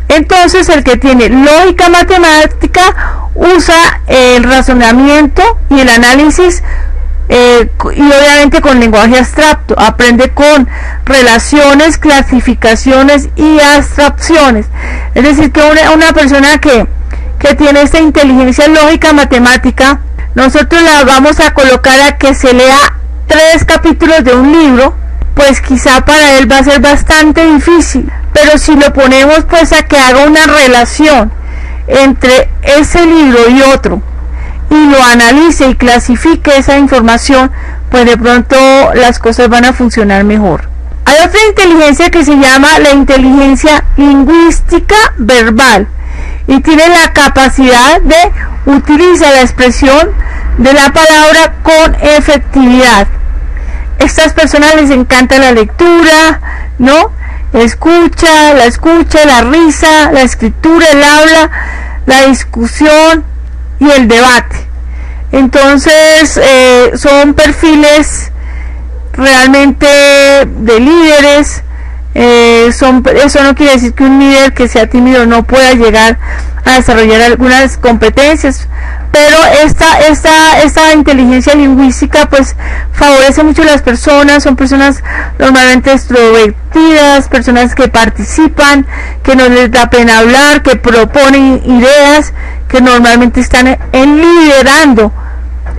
Entonces el que tiene lógica matemática usa el razonamiento y el análisis, y obviamente con lenguaje abstracto, aprende con relaciones, clasificaciones y abstracciones. Es decir, que una persona que tiene esta inteligencia lógica matemática, nosotros la vamos a colocar a que se lea 3 capítulos de un libro, pues quizá para él va a ser bastante difícil, pero si lo ponemos pues a que haga una relación entre ese libro y otro, y lo analice y clasifique esa información, pues de pronto las cosas van a funcionar mejor. Hay otra inteligencia que se llama la inteligencia lingüística verbal, y tiene la capacidad de utilizar la expresión de la palabra con efectividad. Estas personas les encanta la lectura, ¿no? La escucha, la risa, la escritura, el habla, la discusión y el debate. Entonces son perfiles realmente de líderes. Eso no quiere decir que un líder que sea tímido no pueda llegar a desarrollar algunas competencias, pero esta inteligencia lingüística pues favorece mucho a las personas. Son personas normalmente extrovertidas, personas que participan, que no les da pena hablar, que proponen ideas, que normalmente están liderando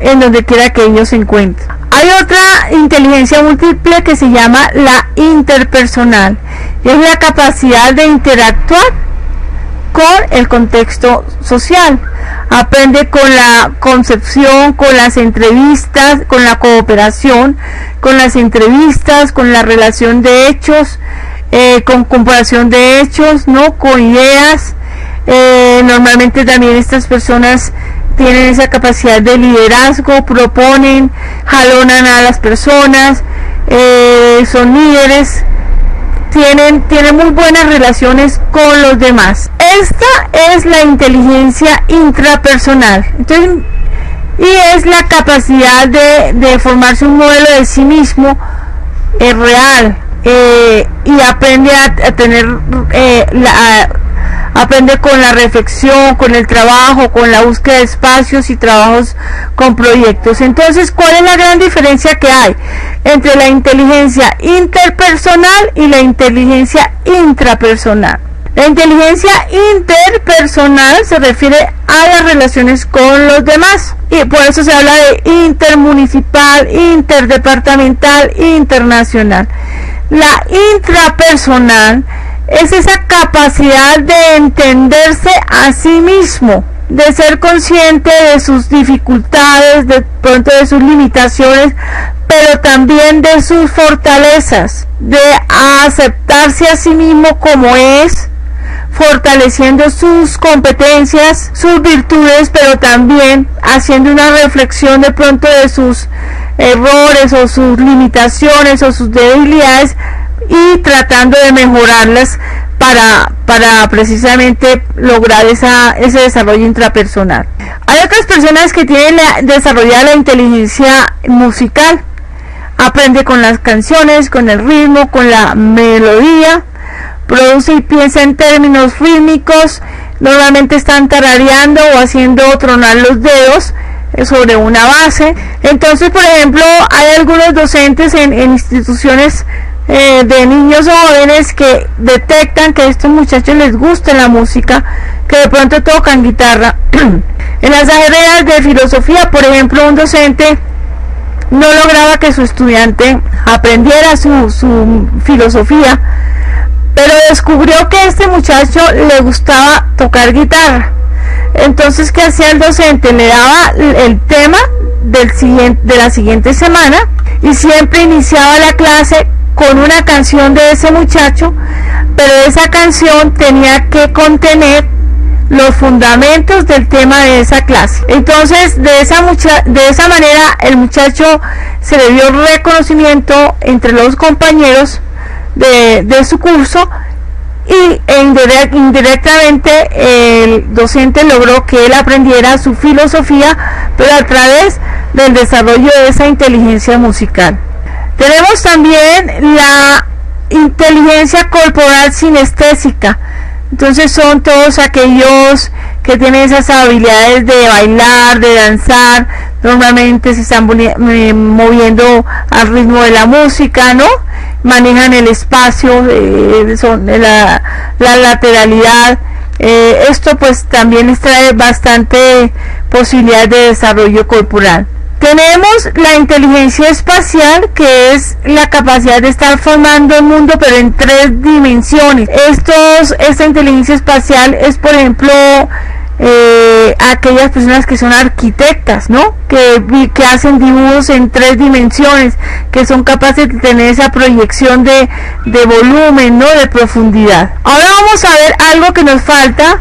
en donde quiera que ellos se encuentren. Hay otra inteligencia múltiple que se llama la interpersonal, y es la capacidad de interactuar con el contexto social. Aprende con la concepción, con las entrevistas, con la cooperación, con las entrevistas, con la relación de hechos, con comparación de hechos, ¿no? Con ideas. Normalmente también estas personas tienen esa capacidad de liderazgo, proponen, jalonan a las personas, son líderes, tienen muy buenas relaciones con los demás. Esta es la inteligencia intrapersonal. Entonces, y es la capacidad de formarse un modelo de sí mismo real, y aprende a tener aprende con la reflexión, con el trabajo, con la búsqueda de espacios y trabajos con proyectos. Entonces, ¿cuál es la gran diferencia que hay entre la inteligencia interpersonal y la inteligencia intrapersonal? La inteligencia interpersonal se refiere a las relaciones con los demás y por eso se habla de intermunicipal, interdepartamental, internacional. La intrapersonal es esa capacidad de entenderse a sí mismo, de ser consciente de sus dificultades, de pronto de sus limitaciones, pero también de sus fortalezas, de aceptarse a sí mismo como es, fortaleciendo sus competencias, sus virtudes, pero también haciendo una reflexión de pronto de sus errores o sus limitaciones o sus debilidades y tratando de mejorarlas para precisamente lograr ese desarrollo intrapersonal. Hay otras personas que tienen desarrollada la inteligencia musical, aprende con las canciones, con el ritmo, con la melodía, produce y piensa en términos rítmicos, normalmente están tarareando o haciendo tronar los dedos sobre una base. Entonces, por ejemplo, hay algunos docentes en instituciones de niños o jóvenes que detectan que a estos muchachos les gusta la música, que de pronto tocan guitarra. En las carreras de filosofía, por ejemplo, un docente no lograba que su estudiante aprendiera su filosofía, pero descubrió que a este muchacho le gustaba tocar guitarra. Entonces, ¿qué hacía el docente? Le daba el tema de la siguiente semana y siempre iniciaba la clase con una canción de ese muchacho, pero esa canción tenía que contener los fundamentos del tema de esa clase. Entonces, de esa manera, el muchacho se le dio reconocimiento entre los compañeros de su curso y indirectamente el docente logró que él aprendiera su filosofía, pero a través del desarrollo de esa inteligencia musical. Tenemos también la inteligencia corporal sinestésica. Entonces son todos aquellos que tienen esas habilidades de bailar, de danzar, normalmente se están moviendo al ritmo de la música, ¿no? Manejan el espacio, la lateralidad. Esto pues también les trae bastante posibilidades de desarrollo corporal. Tenemos la inteligencia espacial, que es la capacidad de estar formando el mundo pero en 3 dimensiones. Esta inteligencia espacial es, por ejemplo, aquellas personas que son arquitectas, ¿no? Que hacen dibujos en 3 dimensiones, que son capaces de tener esa proyección de volumen, ¿no? De profundidad. Ahora vamos a ver algo que nos falta,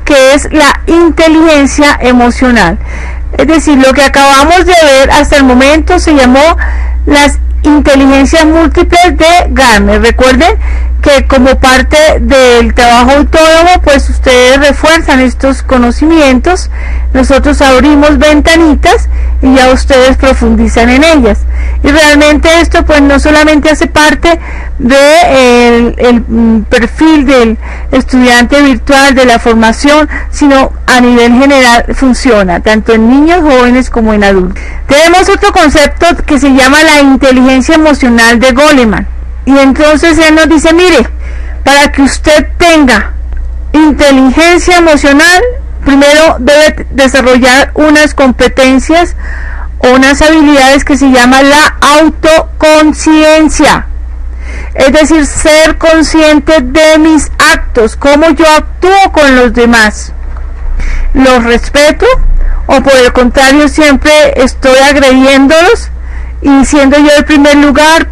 que es la inteligencia emocional. Es decir, lo que acabamos de ver hasta el momento se llamó las inteligencias múltiples de Gardner. Recuerden que como parte del trabajo autónomo, pues ustedes refuerzan estos conocimientos, nosotros abrimos ventanitas y ya ustedes profundizan en ellas. Y realmente esto pues no solamente hace parte de el perfil del estudiante virtual, de la formación, sino a nivel general funciona, tanto en niños, jóvenes como en adultos. Tenemos otro concepto que se llama la inteligencia emocional de Goleman. Y entonces él nos dice, mire, para que usted tenga inteligencia emocional, primero debe desarrollar unas competencias o unas habilidades que se llaman la autoconciencia. Es decir, ser consciente de mis actos, cómo yo actúo con los demás. ¿Los respeto o por el contrario siempre estoy agrediéndolos y siendo yo el primer lugar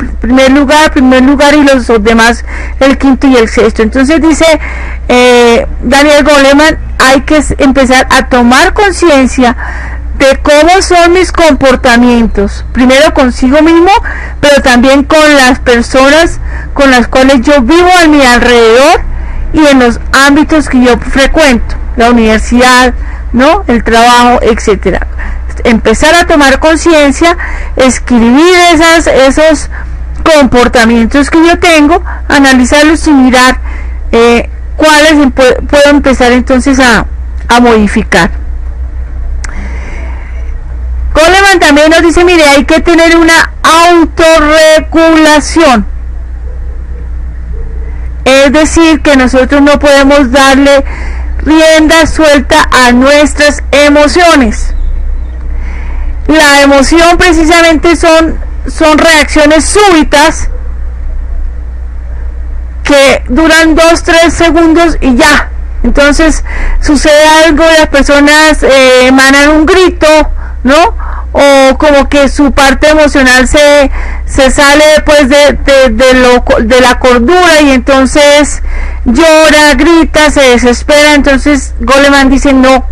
y los demás el quinto y el sexto? Entonces dice Daniel Goleman, hay que empezar a tomar conciencia de cómo son mis comportamientos, primero consigo mismo, pero también con las personas con las cuales yo vivo a mi alrededor y en los ámbitos que yo frecuento, la universidad, ¿no? El trabajo, etcétera. Empezar a tomar conciencia, escribir esos comportamientos que yo tengo, analizarlos y mirar cuáles puedo empezar entonces a modificar. Goleman también nos dice, mire, hay que tener una autorregulación. Es decir, que nosotros no podemos darle rienda suelta a nuestras emociones. La emoción precisamente son reacciones súbitas que duran 2-3 segundos y ya. Entonces sucede algo, las personas emanan un grito, ¿no? O como que su parte emocional se sale pues de la cordura, y entonces llora, grita, se desespera. Entonces Goleman dice: no,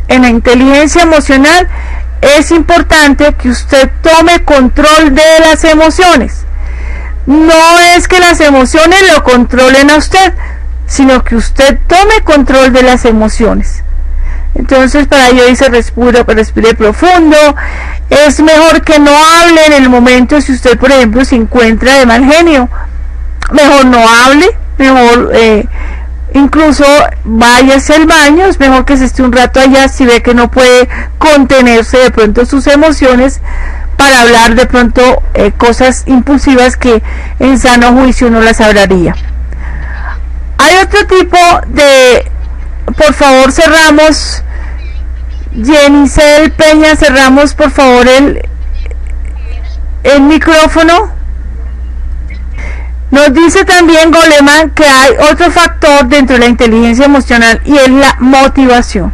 en la inteligencia emocional es importante que usted tome control de las emociones. No es que las emociones lo controlen a usted, sino que usted tome control de las emociones. Entonces para ello dice: respire profundo. Es mejor que no hable en el momento. Si usted, por ejemplo, se encuentra de mal genio, mejor no hable, mejor incluso váyase al baño. Es mejor que se esté un rato allá si ve que no puede contenerse de pronto sus emociones para hablar de pronto cosas impulsivas que en sano juicio no las hablaría. Hay otro tipo de... Por favor, cerramos. Jenicel Peña, cerramos por favor el micrófono. Nos dice también Goleman que hay otro factor dentro de la inteligencia emocional, y es la motivación,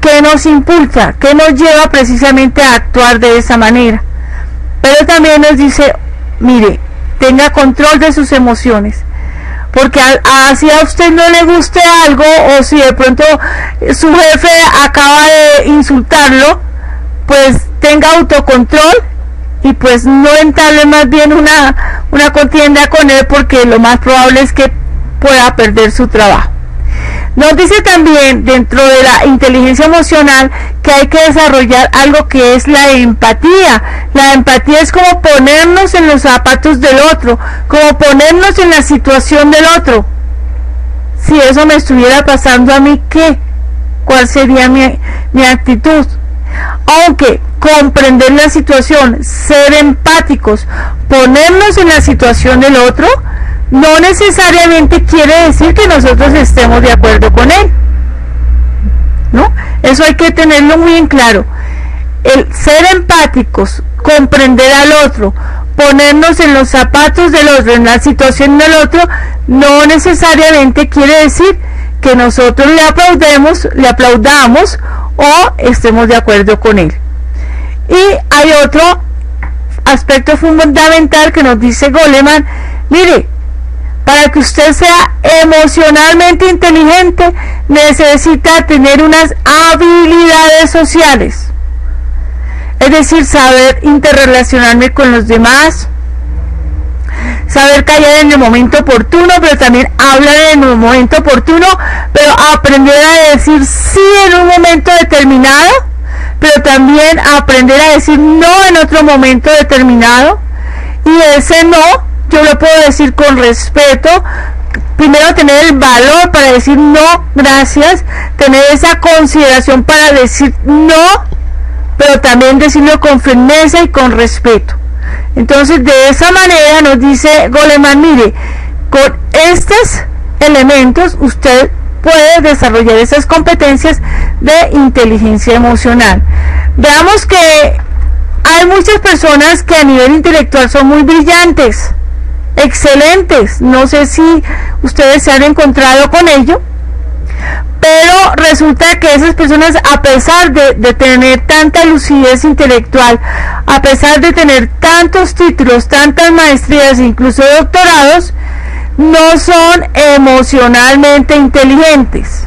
que nos impulsa, que nos lleva precisamente a actuar de esa manera. Pero también nos dice: mire, tenga control de sus emociones, porque así a usted no le guste algo, o si de pronto su jefe acaba de insultarlo, pues tenga autocontrol y pues no entable más bien una contienda con él, porque lo más probable es que pueda perder su trabajo. Nos dice también dentro de la inteligencia emocional que hay que desarrollar algo que es la empatía. La empatía es como ponernos en los zapatos del otro, como ponernos en la situación del otro. Si eso me estuviera pasando a mí, ¿qué? ¿Cuál sería mi actitud? Aunque comprender la situación, ser empáticos, ponernos en la situación del otro, no necesariamente quiere decir que nosotros estemos de acuerdo con él, ¿no? Eso hay que tenerlo muy en claro. El ser empáticos, comprender al otro, ponernos en los zapatos del otro, en la situación del otro, no necesariamente quiere decir que nosotros le aplaudamos o estemos de acuerdo con él. Y hay otro aspecto fundamental que nos dice Goleman: mire, para que usted sea emocionalmente inteligente, necesita tener unas habilidades sociales. Es decir, saber interrelacionarme con los demás, saber callar en el momento oportuno, pero también hablar en el momento oportuno, pero aprender a decir sí en un momento determinado, pero también aprender a decir no en otro momento determinado. Y ese no, yo lo puedo decir con respeto. Primero, tener el valor para decir no, gracias, tener esa consideración para decir no, pero también decirlo con firmeza y con respeto. Entonces, de esa manera nos dice Goleman: mire, con estos elementos usted puede desarrollar esas competencias de inteligencia emocional. Veamos que hay muchas personas que a nivel intelectual son muy brillantes, excelentes. No sé si ustedes se han encontrado con ello, pero resulta que esas personas, a pesar de tener tanta lucidez intelectual, a pesar de tener tantos títulos, tantas maestrías, incluso doctorados, no son emocionalmente inteligentes.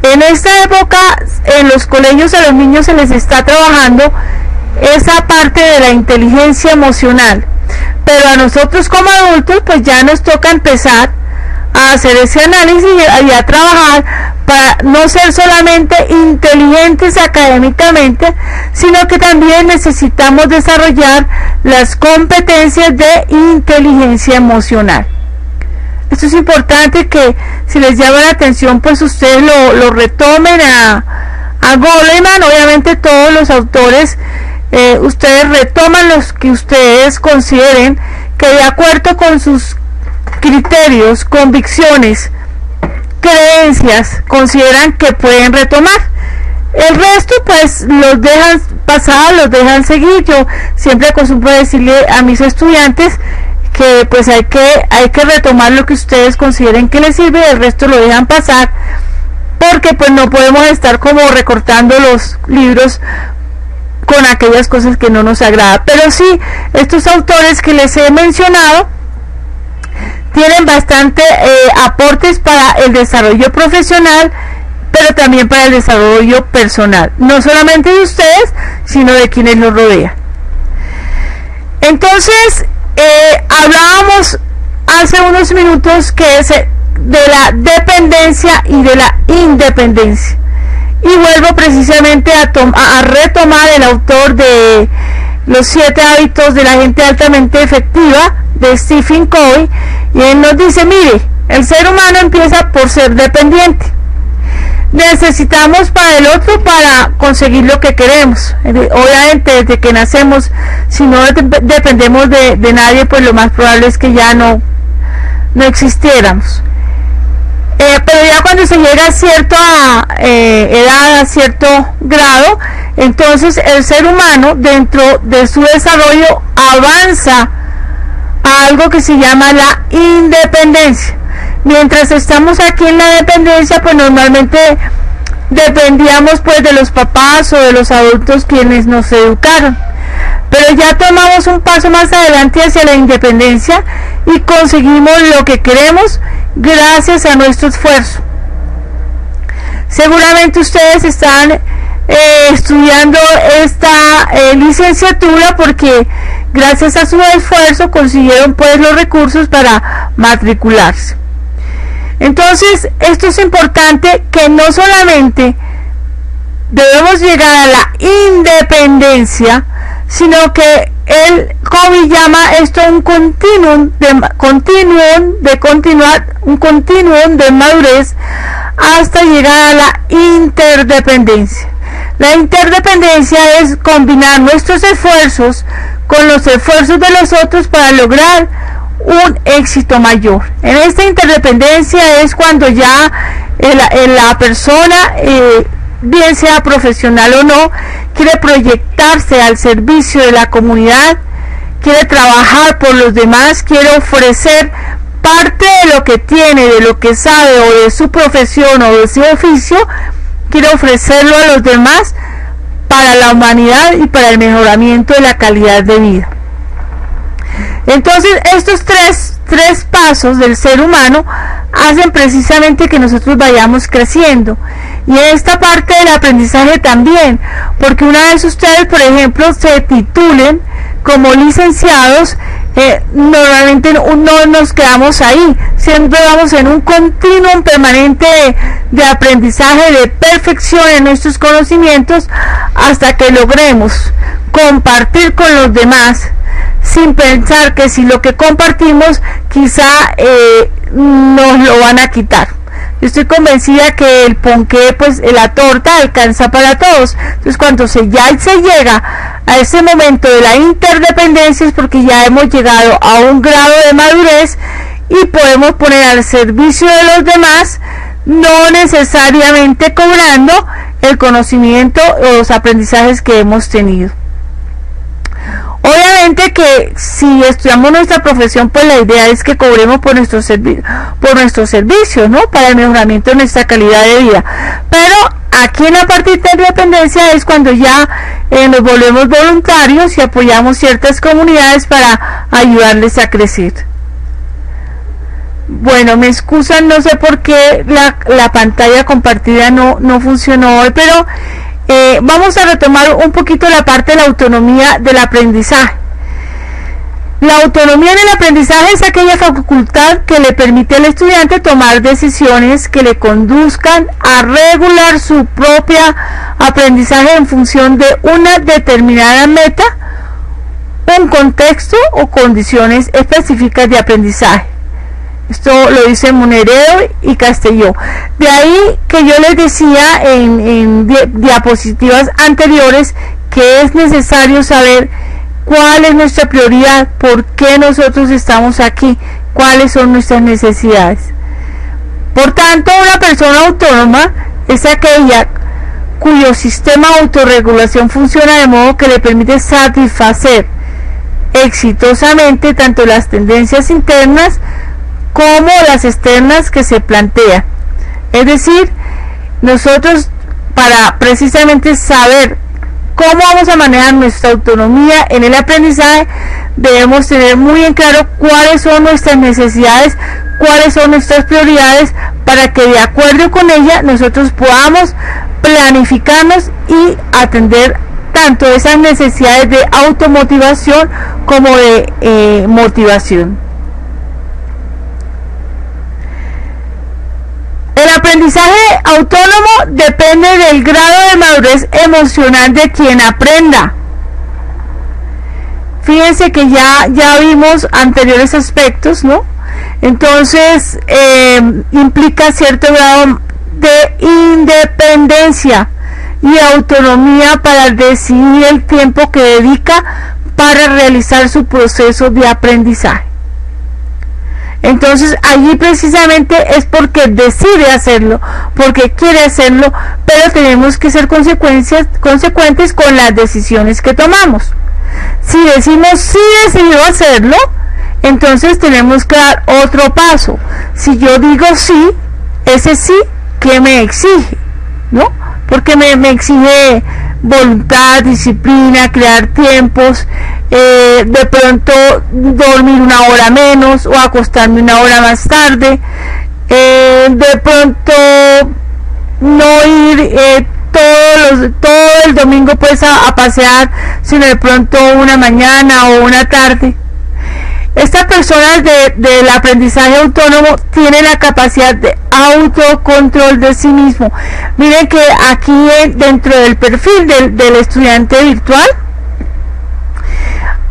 En esta época, en los colegios a los niños se les está trabajando esa parte de la inteligencia emocional, pero a nosotros como adultos pues ya nos toca empezar a hacer ese análisis y a trabajar para no ser solamente inteligentes académicamente, sino que también necesitamos desarrollar las competencias de inteligencia emocional. Esto es importante, que si les llama la atención, pues ustedes lo retomen a Goleman. Obviamente todos los autores, ustedes retoman los que ustedes consideren que de acuerdo con sus criterios, convicciones, creencias consideran que pueden retomar. El resto pues los dejan pasar, los dejan seguir. Yo siempre acostumbro a decirle a mis estudiantes que pues hay que retomar lo que ustedes consideren que les sirve, el resto lo dejan pasar, porque pues no podemos estar como recortando los libros con aquellas cosas que no nos agrada. Pero sí, estos autores que les he mencionado tienen bastante aportes para el desarrollo profesional, pero también para el desarrollo personal, no solamente de ustedes, sino de quienes los rodean. Entonces, hablábamos hace unos minutos que es de la dependencia y de la independencia. Y vuelvo precisamente a retomar el autor de Los 7 hábitos de la gente altamente efectiva, de Stephen Covey, y él nos dice, mire, el ser humano empieza por ser dependiente. Necesitamos para el otro para conseguir lo que queremos. Obviamente desde que nacemos, si no dependemos de nadie, pues lo más probable es que ya no existiéramos. Pero ya cuando se llega a cierta edad, a cierto grado, entonces el ser humano dentro de su desarrollo avanza a algo que se llama la independencia. Mientras estamos aquí en la dependencia, pues normalmente dependíamos pues de los papás o de los adultos quienes nos educaron. Pero ya tomamos un paso más adelante hacia la independencia y conseguimos lo que queremos gracias a nuestro esfuerzo. Seguramente ustedes están estudiando esta licenciatura porque gracias a su esfuerzo consiguieron pues los recursos para matricularse. Entonces, esto es importante, que no solamente debemos llegar a la independencia, sino que el Covey llama esto un continuum de madurez hasta llegar a la interdependencia. La interdependencia es combinar nuestros esfuerzos con los esfuerzos de los otros para lograr un éxito mayor. En esta interdependencia es cuando ya la persona, bien sea profesional o no, quiere proyectarse al servicio de la comunidad, quiere trabajar por los demás, quiere ofrecer parte de lo que tiene, de lo que sabe o de su profesión o de su oficio, quiere ofrecerlo a los demás para la humanidad y para el mejoramiento de la calidad de vida. Entonces estos tres pasos del ser humano hacen precisamente que nosotros vayamos creciendo, y en esta parte del aprendizaje también, porque una vez ustedes por ejemplo se titulen como licenciados, normalmente no nos quedamos ahí, siempre vamos en un continuum permanente de aprendizaje, de perfección en nuestros conocimientos, hasta que logremos compartir con los demás, sin pensar que si lo que compartimos quizá nos lo van a quitar. Yo estoy convencida que el ponqué, pues la torta alcanza para todos. Entonces cuando ya se llega a ese momento de la interdependencia, es porque ya hemos llegado a un grado de madurez y podemos poner al servicio de los demás, no necesariamente cobrando el conocimiento o los aprendizajes que hemos tenido. Obviamente que si estudiamos nuestra profesión, pues la idea es que cobremos por nuestro servicio, ¿no? Para el mejoramiento de nuestra calidad de vida. Pero aquí en la parte de interdependencia es cuando ya nos volvemos voluntarios y apoyamos ciertas comunidades para ayudarles a crecer. Bueno, me excusan, no sé por qué la pantalla compartida no funcionó hoy, pero vamos a retomar un poquito la parte de la autonomía del aprendizaje. La autonomía en el aprendizaje es aquella facultad que le permite al estudiante tomar decisiones que le conduzcan a regular su propia aprendizaje en función de una determinada meta, un contexto o condiciones específicas de aprendizaje. Esto lo dice Moneredo y Castelló. De ahí que yo les decía en diapositivas anteriores que es necesario saber cuál es nuestra prioridad, por qué nosotros estamos aquí, cuáles son nuestras necesidades. Por tanto, una persona autónoma es aquella cuyo sistema de autorregulación funciona de modo que le permite satisfacer exitosamente tanto las tendencias internas como las externas que se plantean. Es decir, nosotros, para precisamente saber cómo vamos a manejar nuestra autonomía en el aprendizaje, debemos tener muy en claro cuáles son nuestras necesidades, cuáles son nuestras prioridades, para que de acuerdo con ella nosotros podamos planificarnos y atender tanto esas necesidades de automotivación como de motivación. El aprendizaje autónomo depende del grado de madurez emocional de quien aprenda. Fíjense que ya vimos anteriores aspectos, ¿no? Entonces implica cierto grado de independencia y autonomía para decidir el tiempo que dedica para realizar su proceso de aprendizaje. Entonces allí precisamente es porque decide hacerlo, porque quiere hacerlo, pero tenemos que ser consecuentes con las decisiones que tomamos. Si decimos sí decidió hacerlo, entonces tenemos que dar otro paso. Si yo digo sí, ese sí, ¿qué me exige? ¿No? Porque me exige voluntad, disciplina, crear tiempos, de pronto dormir una hora menos o acostarme una hora más tarde, de pronto no ir todo el domingo pues a pasear, sino de pronto una mañana o una tarde. Estas personas del aprendizaje autónomo tienen la capacidad de autocontrol de sí mismo. Miren que aquí dentro del perfil del estudiante virtual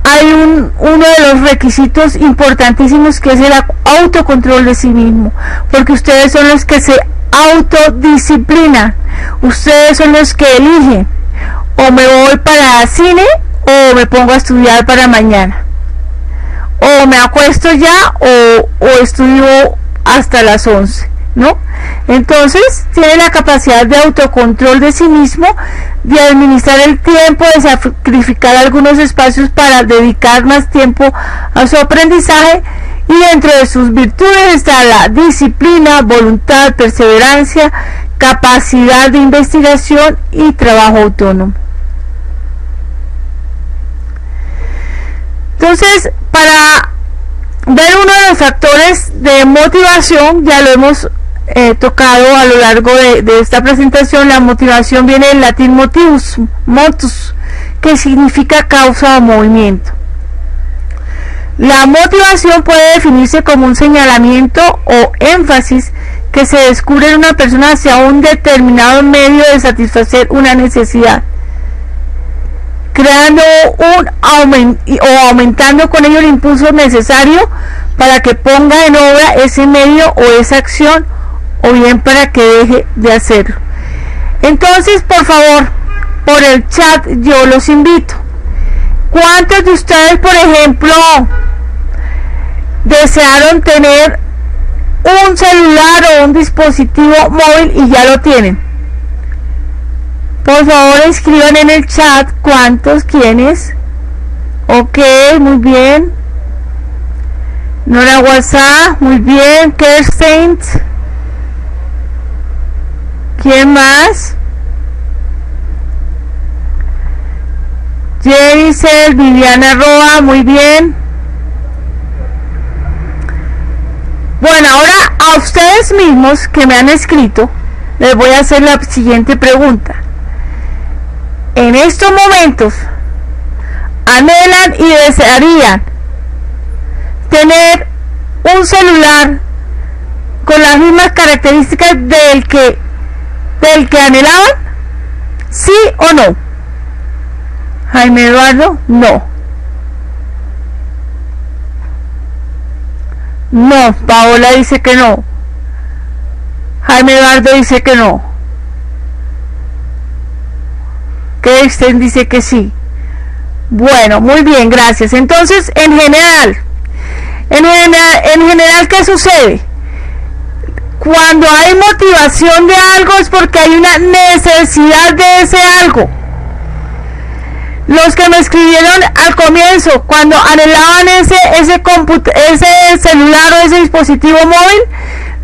hay uno de los requisitos importantísimos, que es el autocontrol de sí mismo, porque ustedes son los que se autodisciplinan, ustedes son los que eligen: o me voy para cine o me pongo a estudiar para mañana, o me acuesto ya o estudio hasta las 11, ¿no? Entonces tiene la capacidad de autocontrol de sí mismo, de administrar el tiempo, de sacrificar algunos espacios para dedicar más tiempo a su aprendizaje, y dentro de sus virtudes está la disciplina, voluntad, perseverancia, capacidad de investigación y trabajo autónomo. Entonces, para ver uno de los factores de motivación, ya lo hemos tocado a lo largo de esta presentación. La motivación viene del latín motus, que significa causa o movimiento. La motivación puede definirse como un señalamiento o énfasis que se descubre en una persona hacia un determinado medio de satisfacer una necesidad, creando o aumentando con ello el impulso necesario para que ponga en obra ese medio o esa acción, o bien para que deje de hacerlo. Entonces, por favor, por el chat yo los invito. ¿Cuántos de ustedes, por ejemplo, desearon tener un celular o un dispositivo móvil y ya lo tienen? Por favor, escriban en el chat cuántos, quiénes. Ok, muy bien. Nora WhatsApp, muy bien. Kirsten. ¿Quién más? Jericel, Viviana Roa, muy bien. Bueno, ahora a ustedes mismos que me han escrito, les voy a hacer la siguiente pregunta. En estos momentos, anhelan y desearían tener un celular con las mismas características del que anhelaban, ¿sí o no? Jaime Eduardo, no. No. Paola dice que no. Jaime Eduardo dice que no. Kirsten dice que sí. Bueno, muy bien, gracias. Entonces, en general, ¿qué sucede? Cuando hay motivación de algo es porque hay una necesidad de ese algo. Los que me escribieron al comienzo, cuando anhelaban ese celular o ese dispositivo móvil,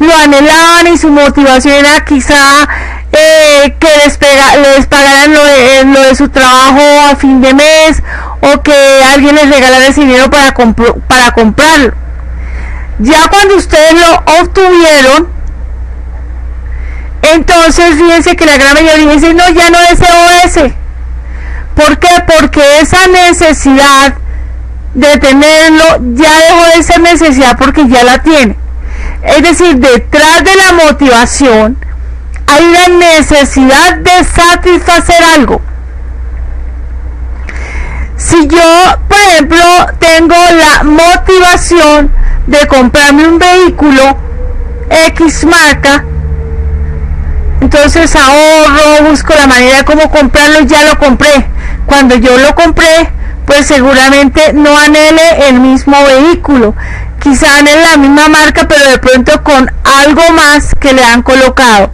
lo anhelaban y su motivación era quizá que les pagaran lo de su trabajo a fin de mes, o que alguien les regalara ese dinero para comprarlo. Ya cuando ustedes lo obtuvieron, entonces fíjense que la gran mayoría dice, no, ya no deseo ese. ¿Por qué? Porque esa necesidad de tenerlo ya dejó de ser necesidad porque ya la tiene. Es decir, detrás de la motivación hay una necesidad de satisfacer algo. Si yo, por ejemplo, tengo la motivación de comprarme un vehículo X marca, entonces ahorro, busco la manera de cómo comprarlo, ya lo compré. Cuando yo lo compré, pues seguramente no anhele el mismo vehículo, quizá anhele la misma marca, pero de pronto con algo más que le han colocado.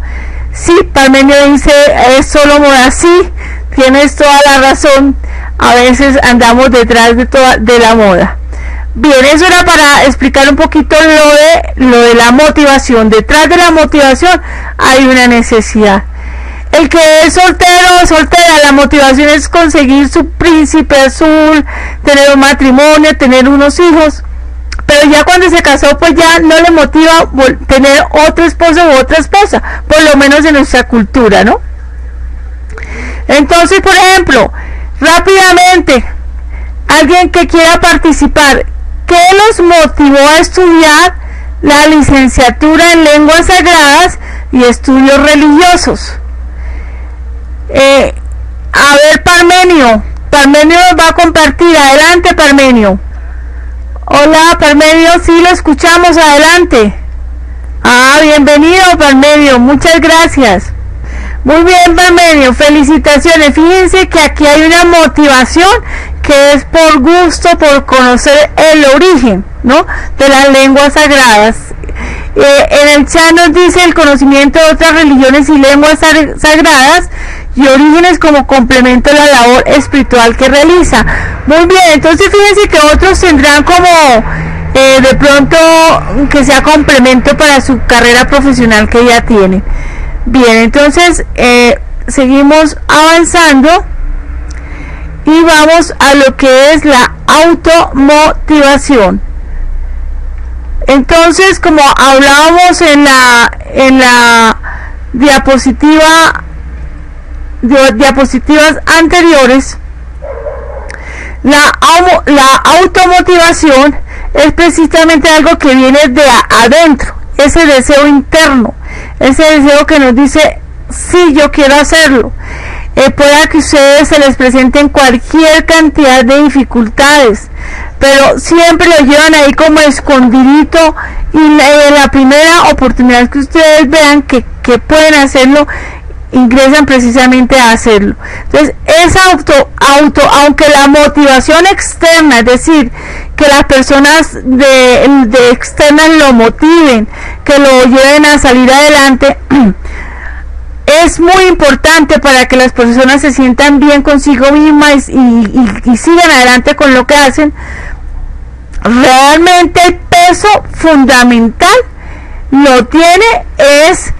Sí, Parmenio dice, es solo moda. Sí, tienes toda la razón, a veces andamos detrás de la moda. Bien, eso era para explicar un poquito lo de la motivación. Detrás de la motivación hay una necesidad. El que es soltero o soltera, la motivación es conseguir su príncipe azul, tener un matrimonio, tener unos hijos. Pero ya cuando se casó, pues ya no le motiva tener otro esposo u otra esposa, por lo menos en nuestra cultura, ¿no? Entonces, por ejemplo, rápidamente, alguien que quiera participar, ¿qué los motivó a estudiar la licenciatura en lenguas sagradas y estudios religiosos? A ver, Parmenio nos va a compartir. Adelante, Parmenio. Hola, Parmenio, sí, lo escuchamos, adelante. Bienvenido, Parmenio, muchas gracias. Muy bien, Parmenio, felicitaciones. Fíjense que aquí hay una motivación que es por gusto, por conocer el origen, ¿no?, de las lenguas sagradas. En el chat nos dice el conocimiento de otras religiones y lenguas sagradas y orígenes como complemento a la labor espiritual que realiza. Muy bien, entonces fíjense que otros tendrán como de pronto que sea complemento para su carrera profesional que ya tiene. Bien, entonces seguimos avanzando y vamos a lo que es la automotivación. Entonces, como hablábamos en la diapositivas anteriores, la automotivación es precisamente algo que viene de adentro, ese deseo interno, ese deseo que nos dice, sí, yo quiero hacerlo. Pueda que a ustedes se les presenten cualquier cantidad de dificultades, pero siempre lo llevan ahí como escondidito, y en la primera oportunidad que ustedes vean que pueden hacerlo, ingresan precisamente a hacerlo. Entonces, esa aunque la motivación externa, es decir, que las personas de externas lo motiven, que lo lleven a salir adelante, es muy importante para que las personas se sientan bien consigo mismas y sigan adelante con lo que hacen. Realmente el peso fundamental lo tiene es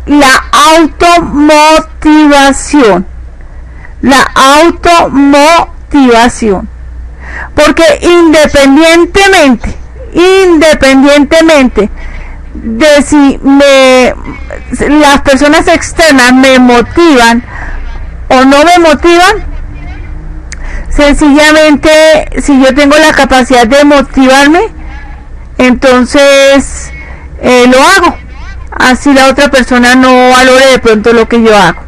la automotivación, porque independientemente de si las personas externas me motivan o no me motivan, sencillamente si yo tengo la capacidad de motivarme, entonces lo hago, así la otra persona no valore de pronto lo que yo hago.